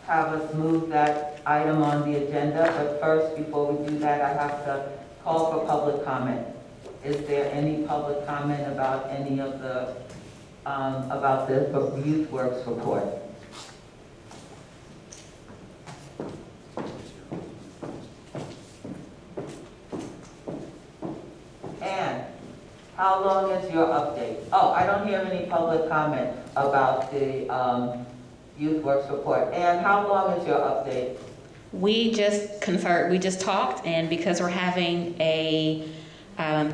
have us move that item on the agenda. But first, before we do that, I have to call for public comment. Is there any public comment about any of the, about the YouthWorks report? Anne, how long is your update? Oh, I don't hear any public comment about the YouthWorks report. Anne, how long is your update? We just talked, and because we're having a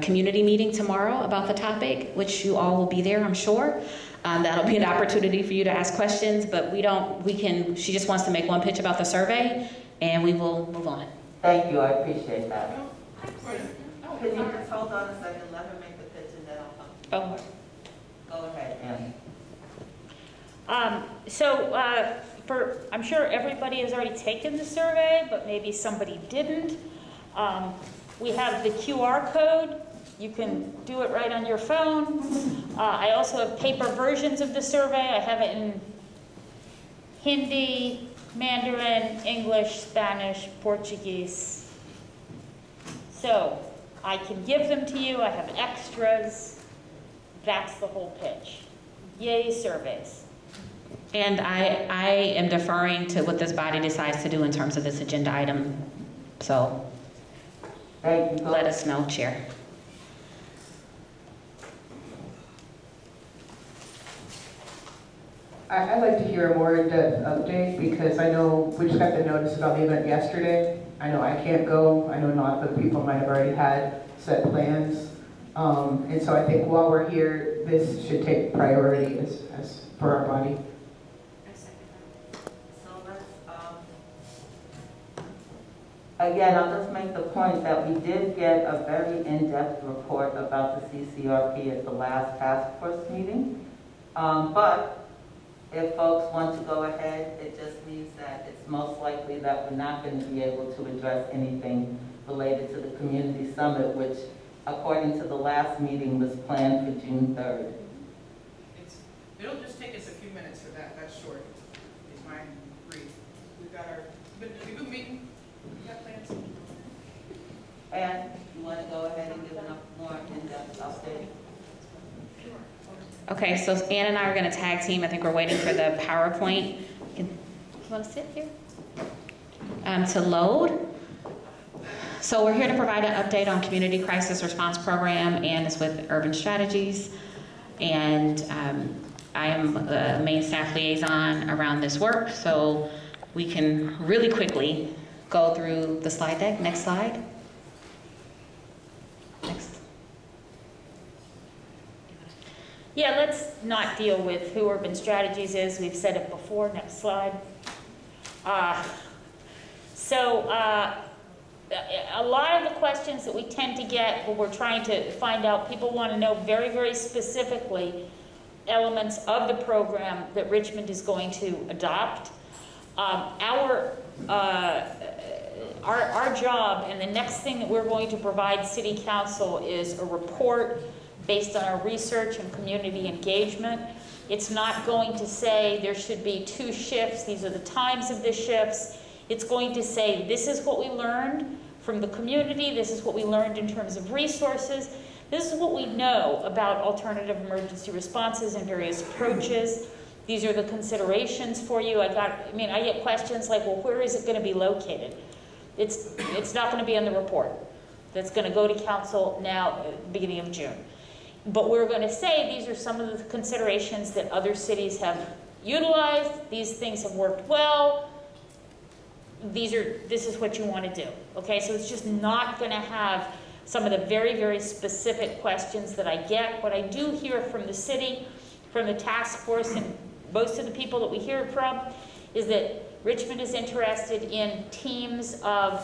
community meeting tomorrow about the topic, which you all will be there, I'm sure. That'll be an opportunity for you to ask questions, but she just wants to make one pitch about the survey, and we will move on. Thank you, I appreciate that. Can you just hold on a second, let her make the pitch and then I'll come. Oh. Go ahead, Anne. I'm sure everybody has already taken the survey, but maybe somebody didn't. We have the QR code. You can do it right on your phone. I also have paper versions of the survey. I have it in Hindi, Mandarin, English, Spanish, Portuguese. So I can give them to you. I have extras. That's the whole pitch. Yay, surveys. And I am deferring to what this body decides to do in terms of this agenda item. So let us know, Chair. I'd like to hear a more in-depth update because I know we just got the notice about the event yesterday. I know I can't go. I know not other people might have already had set plans. And so I think while we're here, this should take priority as for our body. So let's, again, I'll just make the point that we did get a very in-depth report about the CCRP at the last task force meeting. But if folks want to go ahead, it just means that it's most likely that we're not going to be able to address anything related to the community summit, which, according to the last meeting, was planned for June 3rd. It'll just take us a few minutes for that. That's short. Is my brief. We've got our good meeting. We got plans. And you want to go ahead and give a more in-depth update? Okay, so Ann and I are going to tag team. I think we're waiting for the PowerPoint. You want to sit here? To load. So we're here to provide an update on Community Crisis Response Program, and it's with Urban Strategies. And I am the main staff liaison around this work, so we can really quickly go through the slide deck. Next slide. Next. Yeah, let's not deal with who Urban Strategies is. We've said it before. Next slide. A lot of the questions that we tend to get when we're trying to find out, people want to know very, very specifically elements of the program that Richmond is going to adopt. Our job and the next thing that we're going to provide City Council is a report based on our research and community engagement. It's not going to say there should be 2 shifts, these are the times of the shifts. It's going to say this is what we learned from the community, this is what we learned in terms of resources, this is what we know about alternative emergency responses and various approaches. These are the considerations for you. I get questions like, well, where is it going to be located? It's not going to be in the report. That's going to go to council now at the beginning of June. But we're going to say these are some of the considerations that other cities have utilized. These things have worked well. This is what you want to do. Okay, so it's just not going to have some of the very, very specific questions that I get. What I do hear from the city, from the task force, and most of the people that we hear from, is that Richmond is interested in teams of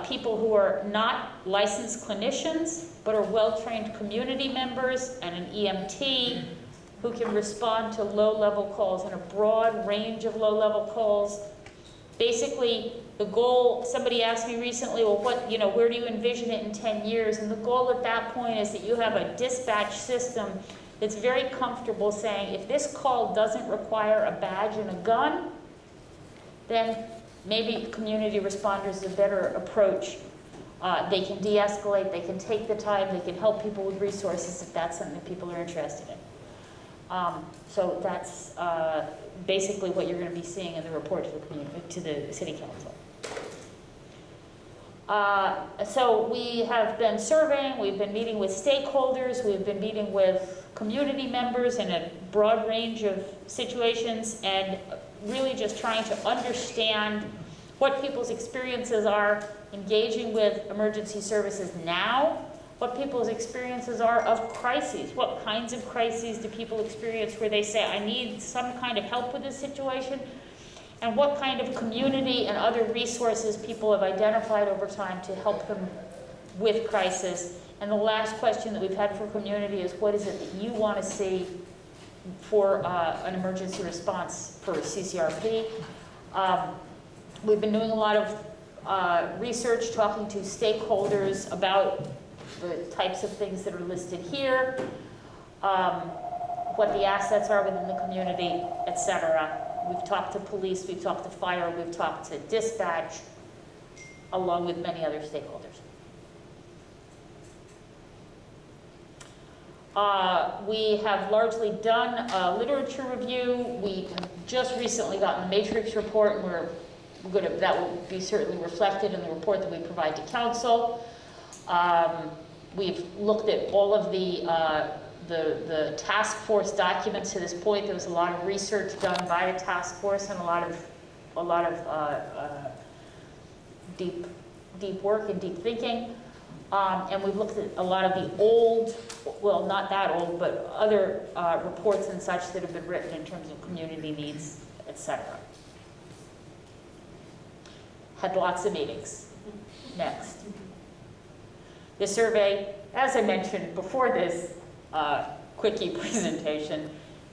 people who are not licensed clinicians, but are well-trained community members and an EMT who can respond to low-level calls and a broad range of low-level calls. Basically, the goal, somebody asked me recently, well, where do you envision it in 10 years? And the goal at that point is that you have a dispatch system that's very comfortable saying, if this call doesn't require a badge and a gun, then maybe community responders is a better approach. They can de-escalate, they can take the time, they can help people with resources if that's something that people are interested in. So that's basically what you're going to be seeing in the report to the City Council. So we have been surveying, we've been meeting with stakeholders, we've been meeting with community members in a broad range of situations, and really just trying to understand what people's experiences are engaging with emergency services now, what people's experiences are of crises. What kinds of crises do people experience where they say, I need some kind of help with this situation? And what kind of community and other resources people have identified over time to help them with crisis. And the last question that we've had for community is, what is it that you want to see for an emergency response for CCRP? We've been doing a lot of research, talking to stakeholders about the types of things that are listed here, what the assets are within the community, etc. We've talked to police, we've talked to fire, we've talked to dispatch, along with many other stakeholders. We have largely done a literature review. We have just recently gotten the matrix report, and that will be certainly reflected in the report that we provide to council. We've looked at all of the task force documents to this point. There was a lot of research done by the task force and a lot of deep work and deep thinking. And we've looked at a lot of the old, well, not that old, but other reports and such that have been written in terms of community needs, etc. Had lots of meetings. Next. The survey, as I mentioned before this quickie presentation,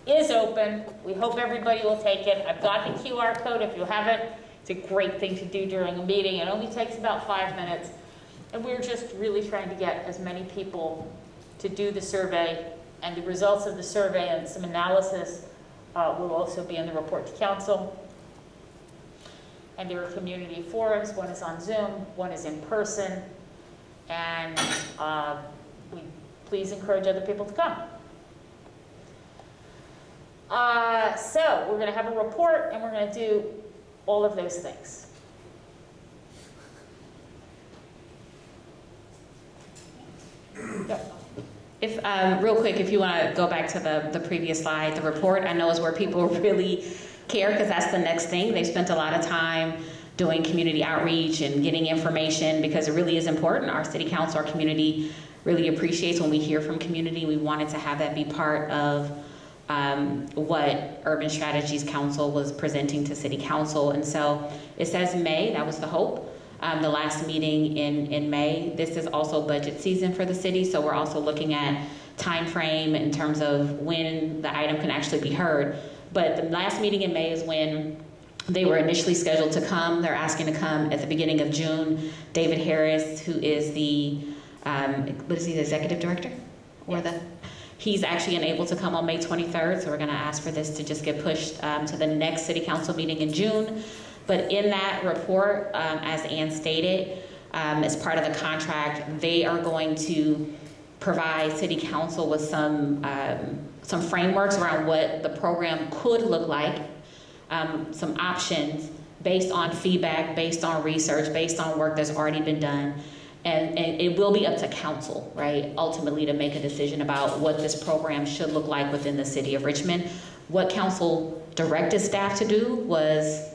is open. We hope everybody will take it. I've got the QR code if you haven't. It's a great thing to do during a meeting. It only takes about 5 minutes. And we're just really trying to get as many people to do the survey, and the results of the survey and some analysis will also be in the report to council. And there are community forums. One is on Zoom, one is in person, and we please encourage other people to come. So we're going to have a report, and we're going to do all of those things. If real quick, if you want to go back to the previous slide, the report I know is where people really care, because that's the next thing. They've spent a lot of time doing community outreach and getting information, because it really is important. Our city council, our community really appreciates when we hear from community. We wanted to have that be part of what Urban Strategies Council was presenting to City Council. And so it says May, that was the hope. The last meeting in May. This is also budget season for the city, so we're also looking at time frame in terms of when the item can actually be heard. But the last meeting in May is when they were initially scheduled to come. They're asking to come at the beginning of June. David Harris, who is the, what is he, the executive director? Or he's actually unable to come on May 23rd, so we're gonna ask for this to just get pushed to the next city council meeting in June. But in that report, as Ann stated, as part of the contract, they are going to provide City Council with some frameworks around what the program could look like, some options based on feedback, based on research, based on work that's already been done. And it will be up to council, right, ultimately to make a decision about what this program should look like within the city of Richmond. What council directed staff to do was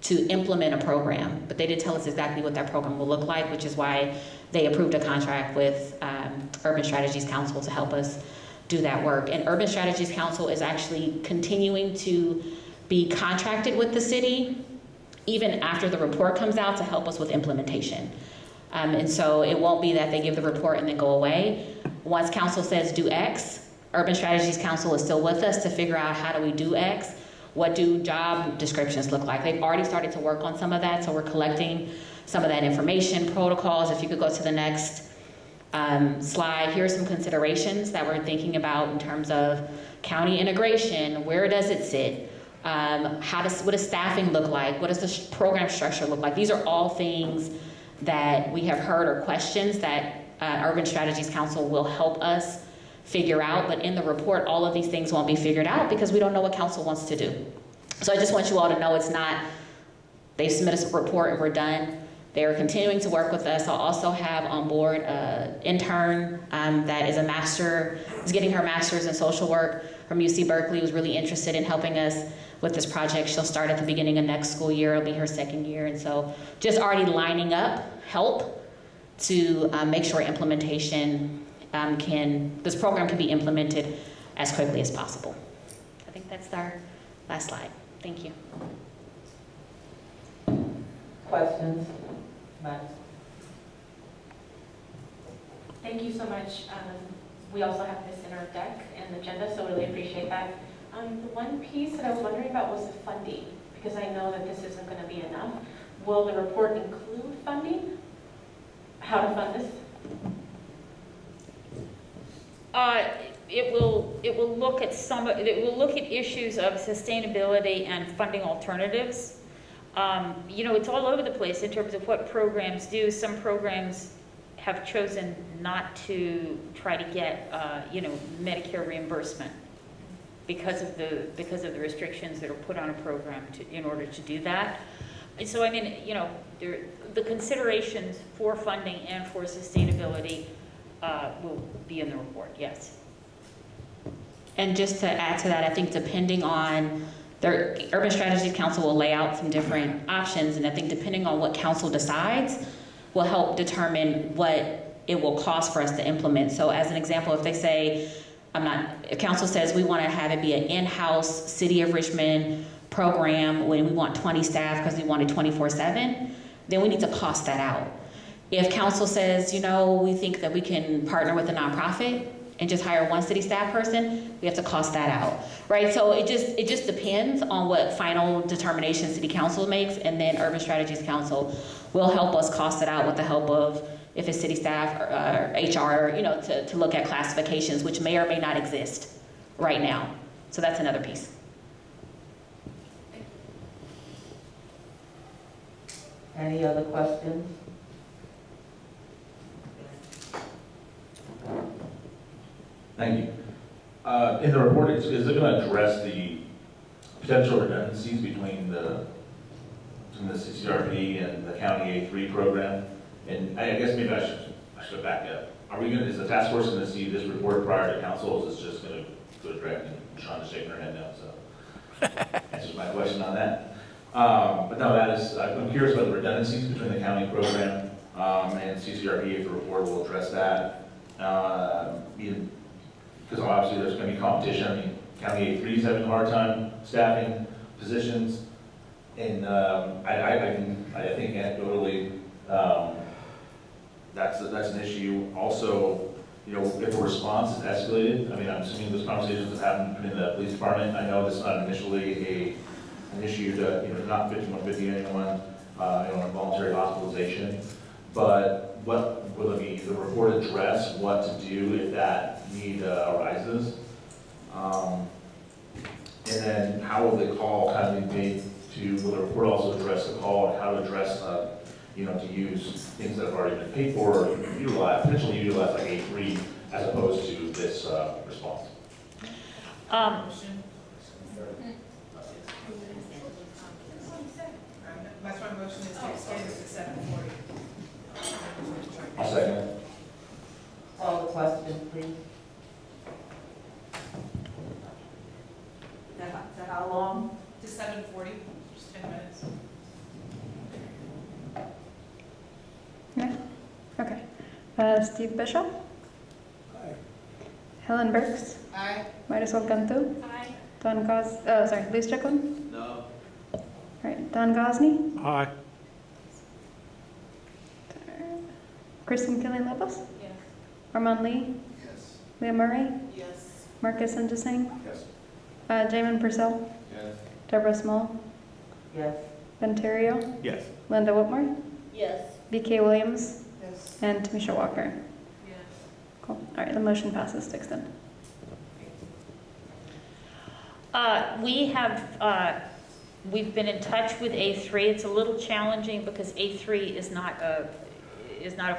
to implement a program, but they didn't tell us exactly what that program will look like, which is why they approved a contract with Urban Strategies Council to help us do that work. And Urban Strategies Council is actually continuing to be contracted with the city even after the report comes out to help us with implementation. And so it won't be that they give the report and then go away. Once council says do X, Urban Strategies Council is still with us to figure out how do we do X. What do job descriptions look like? They've already started to work on some of that, so we're collecting some of that information, protocols. If you could go to the next slide, here are some considerations that we're thinking about in terms of county integration. Where does it sit? What does staffing look like? What does the program structure look like? These are all things that we have heard or questions that Urban Strategies Council will help us figure out, but in the report, all of these things won't be figured out because we don't know what council wants to do. So I just want you all to know it's not, they submit us a report and we're done. They're continuing to work with us. I'll also have on board an intern that is is getting her master's in social work from UC Berkeley, who's really interested in helping us with this project. She'll start at the beginning of next school year. It'll be her second year. And so just already lining up help to make sure implementation this program can be implemented as quickly as possible. I think that's our last slide. Thank you. Questions? Max? Thank you so much. We also have this in our deck and agenda, so really appreciate that. The one piece that I was wondering about was the funding, because I know that this isn't going to be enough. will the report include funding? How to fund this? It will look at issues of sustainability and funding alternatives. You know, it's all over the place in terms of what programs do. Some programs have chosen not to try to get, you know, Medicare reimbursement because of the restrictions that are put on a program in order to do that. And so, I mean, you know, the considerations for funding and for sustainability will be in the report, yes. And just to add to that, I think depending on the Urban Strategies Council will lay out some different options, and I think depending on what council decides will help determine what it will cost for us to implement. So as an example, if they say, if council says we want to have it be an in-house City of Richmond program when we want 20 staff because we want it 24/7, then we need to cost that out. If council says, you know, we think that we can partner with a nonprofit and just hire one city staff person, we have to cost that out, right? So it just depends on what final determination City Council makes, and then Urban Strategies Council will help us cost it out with the help of, if it's city staff or HR, you know, to look at classifications, which may or may not exist right now. So that's another piece. Any other questions? Thank you. In the report, is it going to address the potential redundancies between the CCRP and the County A3 program? And I guess maybe I should back up. Is the task force going to see this report prior to council, or is this just going to go direct? And Shonda's shaking her head now, so answers my question on that. But no, I'm curious about the redundancies between the county program and CCRP, if the report will address that. Because obviously there's going to be competition. I mean, County A3 is having a hard time staffing positions, and I think anecdotally that's an issue. Also, you know, if a response is escalated, I mean, I'm assuming those conversations have happened in the police department. I know it's not initially an issue to, you know, not 5150 anyone, you know, involuntary hospitalization, but what will the report address what to do if that need arises? And then how will the call kind of be made will the report also address the call and how to address, you know, to use things that have already been paid for or potentially utilize like A3 as opposed to this response? That's my motion is to extend it to 7:40. I'll second it. Call the question, please. To how long? To 7:40, just 10 minutes. Yeah, okay. Steve Bishop? Aye. Helen Burks? Aye. Marisol Cantu? Aye. Liz Chacon? No. All right, Don Gosney? Aye. Kristen Killian-Lopez? Yes. Armand Lee? Yes. Leah Murray? Yes. Marcus Injasing? Yes. Jamin Purcell? Yes. Deborah Small? Yes. Ben Terrio? Yes. Linda Whitmore? Yes. BK Williams? Yes. And Tamisha Walker? Yes. Cool. All right, the motion passes to extend. We've been in touch with A3. It's a little challenging because A3 is not a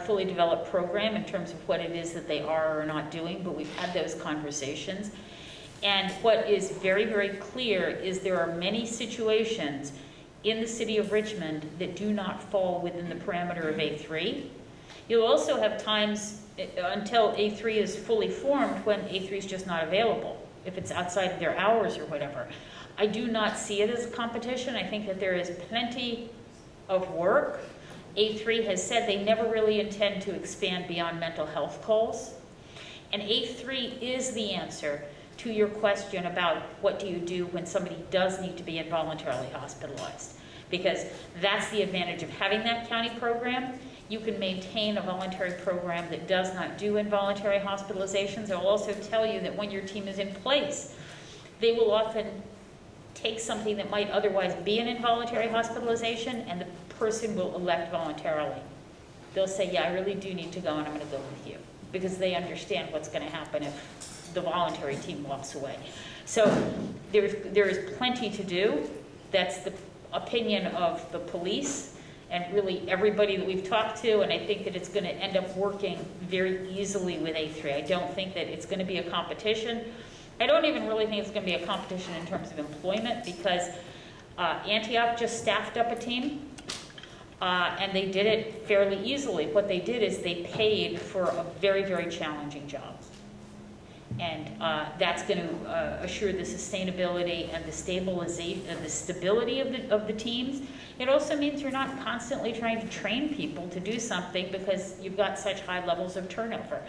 fully developed program in terms of what it is that they are or not doing, but we've had those conversations. And what is very, very clear is there are many situations in the city of Richmond that do not fall within the parameter of A3. You'll also have times until A3 is fully formed when A3 is just not available, if it's outside of their hours or whatever. I do not see it as a competition. I think that there is plenty of work. A3 has said they never really intend to expand beyond mental health calls. And A3 is the answer to your question about what do you do when somebody does need to be involuntarily hospitalized. Because that's the advantage of having that county program. You can maintain a voluntary program that does not do involuntary hospitalizations. I'll also tell you that when your team is in place, they will often take something that might otherwise be an involuntary hospitalization and person will elect voluntarily. They'll say, yeah, I really do need to go and I'm going to go with you, because they understand what's going to happen if the voluntary team walks away. So there is plenty to do. That's the opinion of the police and really everybody that we've talked to, and I think that it's going to end up working very easily with A3. I don't think that it's going to be a competition. I don't even really think it's going to be a competition in terms of employment, because Antioch just staffed up a team, and they did it fairly easily. What they did is they paid for a very, very challenging job. And that's going to assure the sustainability and the stabilization and the stability of the teams. It also means you're not constantly trying to train people to do something because you've got such high levels of turnover.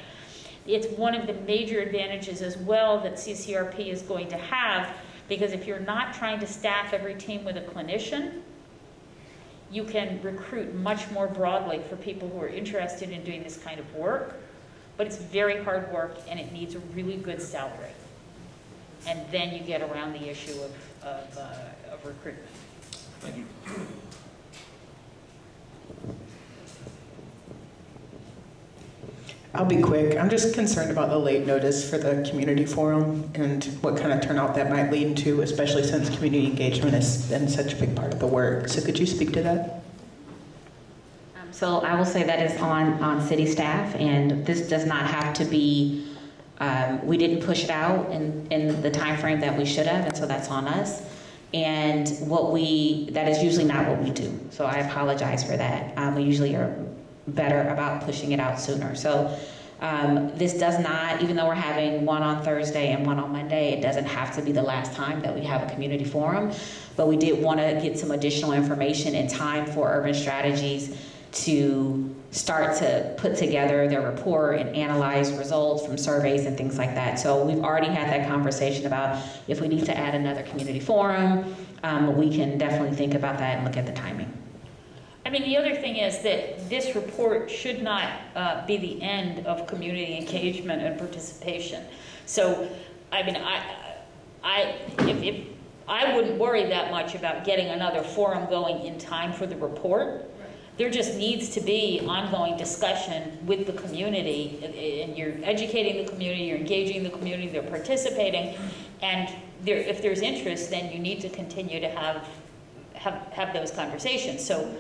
It's one of the major advantages as well that CCRP is going to have, because if you're not trying to staff every team with a clinician, you can recruit much more broadly for people who are interested in doing this kind of work. But it's very hard work, and it needs a really good salary. And then you get around the issue of recruitment. Thank you. I'll be quick. I'm just concerned about the late notice for the community forum and what kind of turnout that might lead to, especially since community engagement has been such a big part of the work. So could you speak to that? So I will say that is on city staff, and this does not have to be, we didn't push it out in the time frame that we should have, and so that's on us. And that is usually not what we do. So I apologize for that. We usually are better about pushing it out sooner. So this does not, even though we're having one on Thursday and one on Monday, it doesn't have to be the last time that we have a community forum. But we did want to get some additional information in time for Urban Strategies to start to put together their report and analyze results from surveys and things like that. So we've already had that conversation about if we need to add another community forum, we can definitely think about that and look at the timing. I mean, the other thing is that this report should not be the end of community engagement and participation. So, I mean, if I wouldn't worry that much about getting another forum going in time for the report. There just needs to be ongoing discussion with the community, and you're educating the community, you're engaging the community, they're participating, and if there's interest, then you need to continue to have those conversations. So,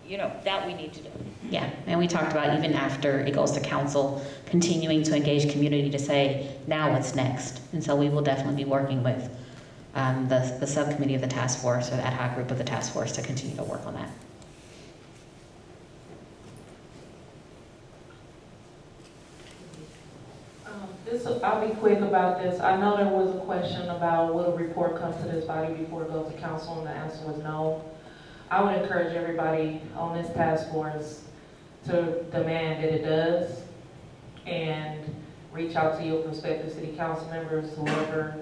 you know, that we need to do. Yeah, and we talked about even after it goes to council, continuing to engage community to say, now what's next? And so we will definitely be working with the subcommittee of the task force, or the ad hoc group of the task force, to continue to work on that. I'll be quick about this. I know there was a question about will a report come to this body before it goes to council, and the answer was no. I would encourage everybody on this task force to demand that it does, and reach out to your prospective city council members, whoever,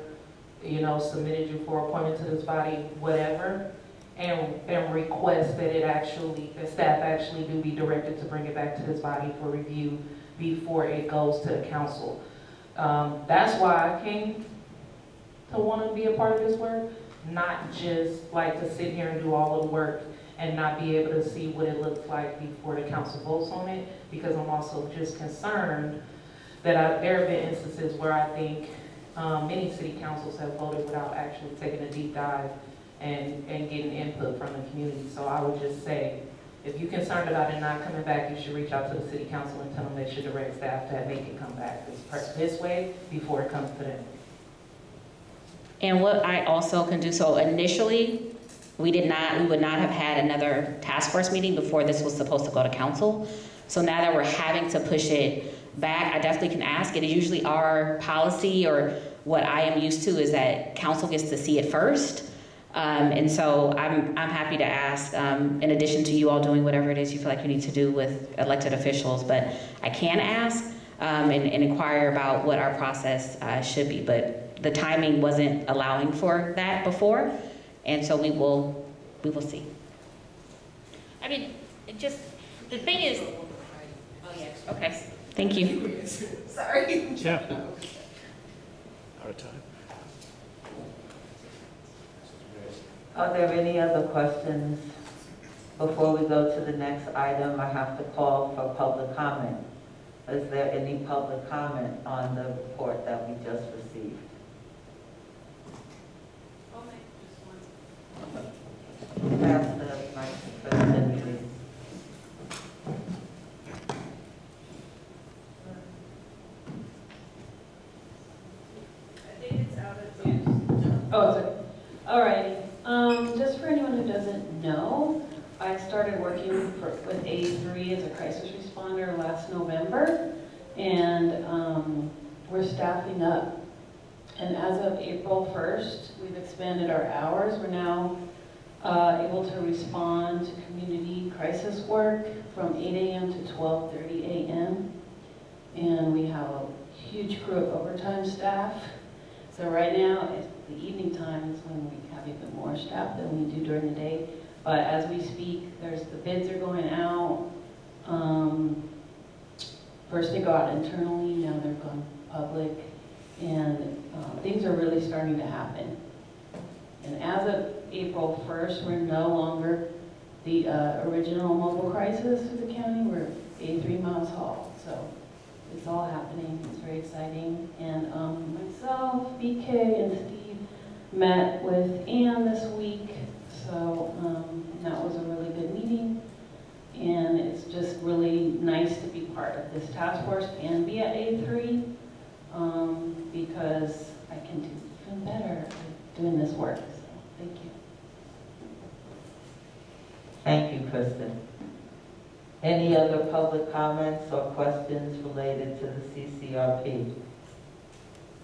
you know, submitted you for appointment to this body, whatever, and request that that staff actually do be directed to bring it back to this body for review before it goes to the council. That's why I came to want to be a part of this work, not just like to sit here and do all of the work and not be able to see what it looks like before the council votes on it, because I'm also just concerned that there have been instances where I think many city councils have voted without actually taking a deep dive and getting input from the community. So I would just say, if you're concerned about it not coming back, you should reach out to the city council and tell them they should direct staff to make it come back this way before it comes to them. And what I also can do, so initially, we would not have had another task force meeting before this was supposed to go to council. So now that we're having to push it back, I definitely can ask. It is usually our policy, or what I am used to, is that council gets to see it first. And so I'm happy to ask, in addition to you all doing whatever it is you feel like you need to do with elected officials, but I can ask and inquire about what our process should be. But the timing wasn't allowing for that before, and so we will see. I mean, the thing is, oh yes, okay. Thank you. Sorry. Yeah. Out of time. Are there any other questions Before we go to the next item, I have to call for public comment. Is there any public comment on the report that we just received? Pass the mic to President Lee. Oh, sorry. All right. Just for anyone who doesn't know, I started working with A3 as a crisis responder last November, and we're staffing up. And as of April 1st, we've expanded our hours. We're now able to respond to community crisis work from 8 a.m. to 12:30 a.m. And we have a huge crew of overtime staff. So right now, the evening time is when we have even more staff than we do during the day. But as we speak, the bids are going out. First they go out internally, now they're going public. And things are really starting to happen. And as of April 1st, we're no longer the original mobile crisis of the county. We're A3 Miles Hall. So it's all happening. It's very exciting. And myself, BK, and Steve met with Ann this week. So that was a really good meeting. And it's just really nice to be part of this task force and be at A3 because I can do even better at doing this work. So thank you. Thank you, Kristen. Any other public comments or questions related to the CCRP?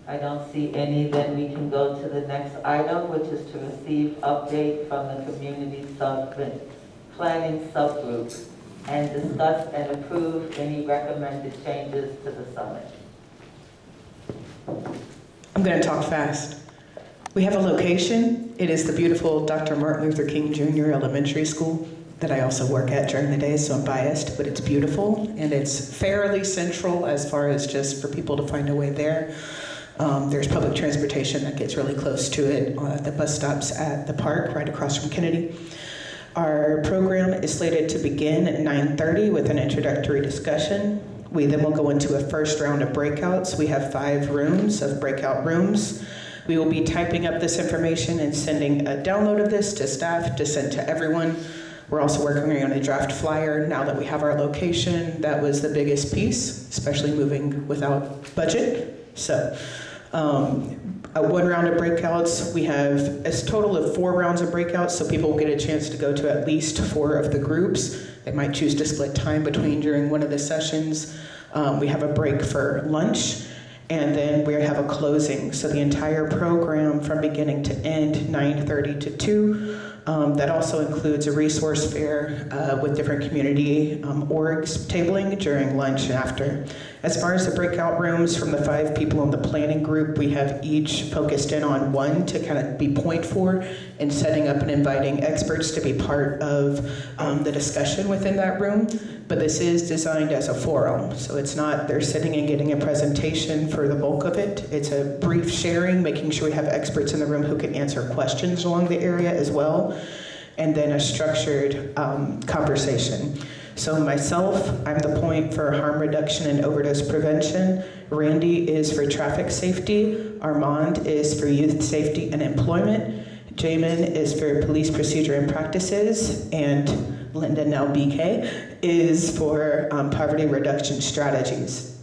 I don't see any. Then we can go to the next item, which is to receive update from the Community Planning Subgroup and discuss and approve any recommended changes to the summit. I'm going to talk fast. We have a location. It is the beautiful Dr. Martin Luther King Jr. Elementary School that I also work at during the day, so I'm biased, but it's beautiful and it's fairly central as far as just for people to find a way there. There's public transportation that gets really close to it. The bus stops at the park right across from Kennedy. Our program is slated to begin at 9:30 with an introductory discussion. We then will go into a first round of breakouts. We have 5 rooms of breakout rooms. We will be typing up this information and sending a download of this to staff to send to everyone. We're also working on a draft flyer now that we have our location. That was the biggest piece, especially moving without budget. So, one round of breakouts. We have a total of 4 rounds of breakouts, so people will get a chance to go to at least 4 of the groups. They might choose to split time between during one of the sessions. We have a break for lunch, and then we have a closing. So the entire program from beginning to end, 9:30 to 2. That also includes a resource fair with different community orgs tabling during lunch and after. As far as the breakout rooms, from the 5 people in the planning group, we have each focused in on one to kind of be point for and setting up and inviting experts to be part of the discussion within that room. But this is designed as a forum, so it's not they're sitting and getting a presentation for the bulk of it. It's a brief sharing, making sure we have experts in the room who can answer questions along the area as well, and then a structured conversation. So myself, I'm the point for harm reduction and overdose prevention. Randy is for traffic safety. Armand is for youth safety and employment. Jamin is for police procedure and practices. And Linda, now BK, is for poverty reduction strategies.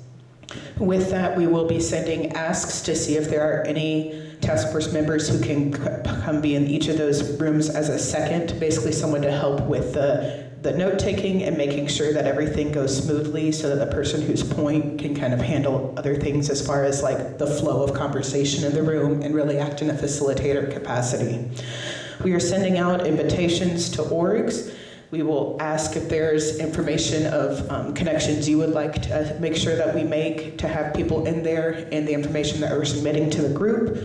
With that, we will be sending asks to see if there are any task force members who can come be in each of those rooms as a second, basically someone to help with the note-taking and making sure that everything goes smoothly so that the person who's point can kind of handle other things as far as like the flow of conversation in the room and really act in a facilitator capacity. We are sending out invitations to orgs. We will ask if there's information of connections you would like to make sure that we make to have people in there and the information that we're submitting to the group.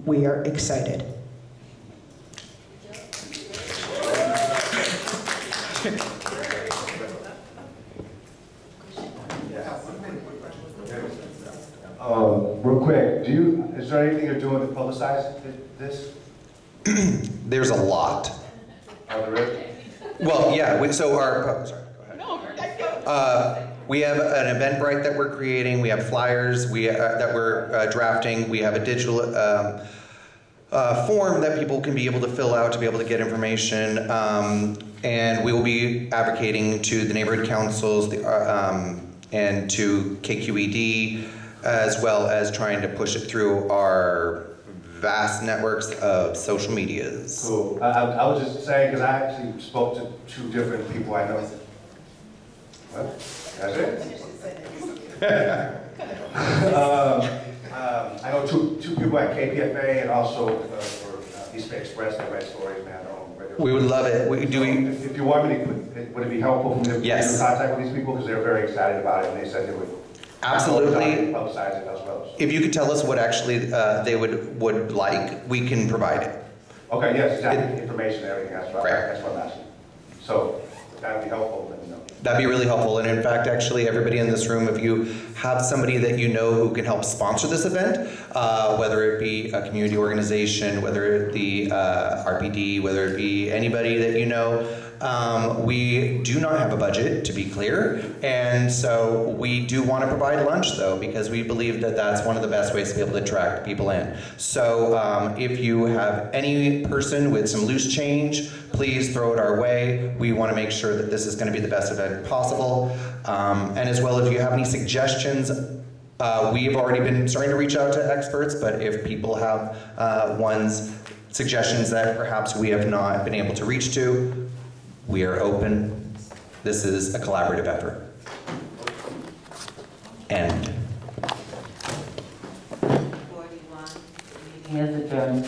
We are excited. Real quick, is there anything you're doing to publicize this? There's a lot. Oh, there is? Well, yeah, so our, sorry, go ahead. We have an Eventbrite that we're creating, we have flyers that we're drafting, we have a digital form that people can be able to fill out to be able to get information, and we will be advocating to the neighborhood councils and to KQED, as well as trying to push it through our vast networks of social medias. Cool. I was just saying, because I actually spoke to 2 different people I know. What? That's it? I know two people at KPFA and also for East Bay Express that write stories, man. We would love it. If you want me to, would it be helpful for me to Yes. get in contact with these people? Because they're very excited about it and they said they would Absolutely. publicize it as well. If you could tell us what actually they would like, we can provide it. Okay, yes, exactly. Information and everything. That's what I'm asking. So that would be helpful. Let me know. That'd be really helpful. And in fact, actually, everybody in this room, if you have somebody that you know who can help sponsor this event, whether it be a community organization, whether it be RPD, whether it be anybody that you know, we do not have a budget, to be clear. And so we do want to provide lunch, though, because we believe that that's one of the best ways to be able to attract people in. So if you have any person with some loose change, please throw it our way. We want to make sure that this is going to be the best event possible. And as well, if you have any suggestions, we've already been starting to reach out to experts, but if people have suggestions that perhaps we have not been able to reach to, we are open. This is a collaborative effort. End. 41, meeting is adjourned.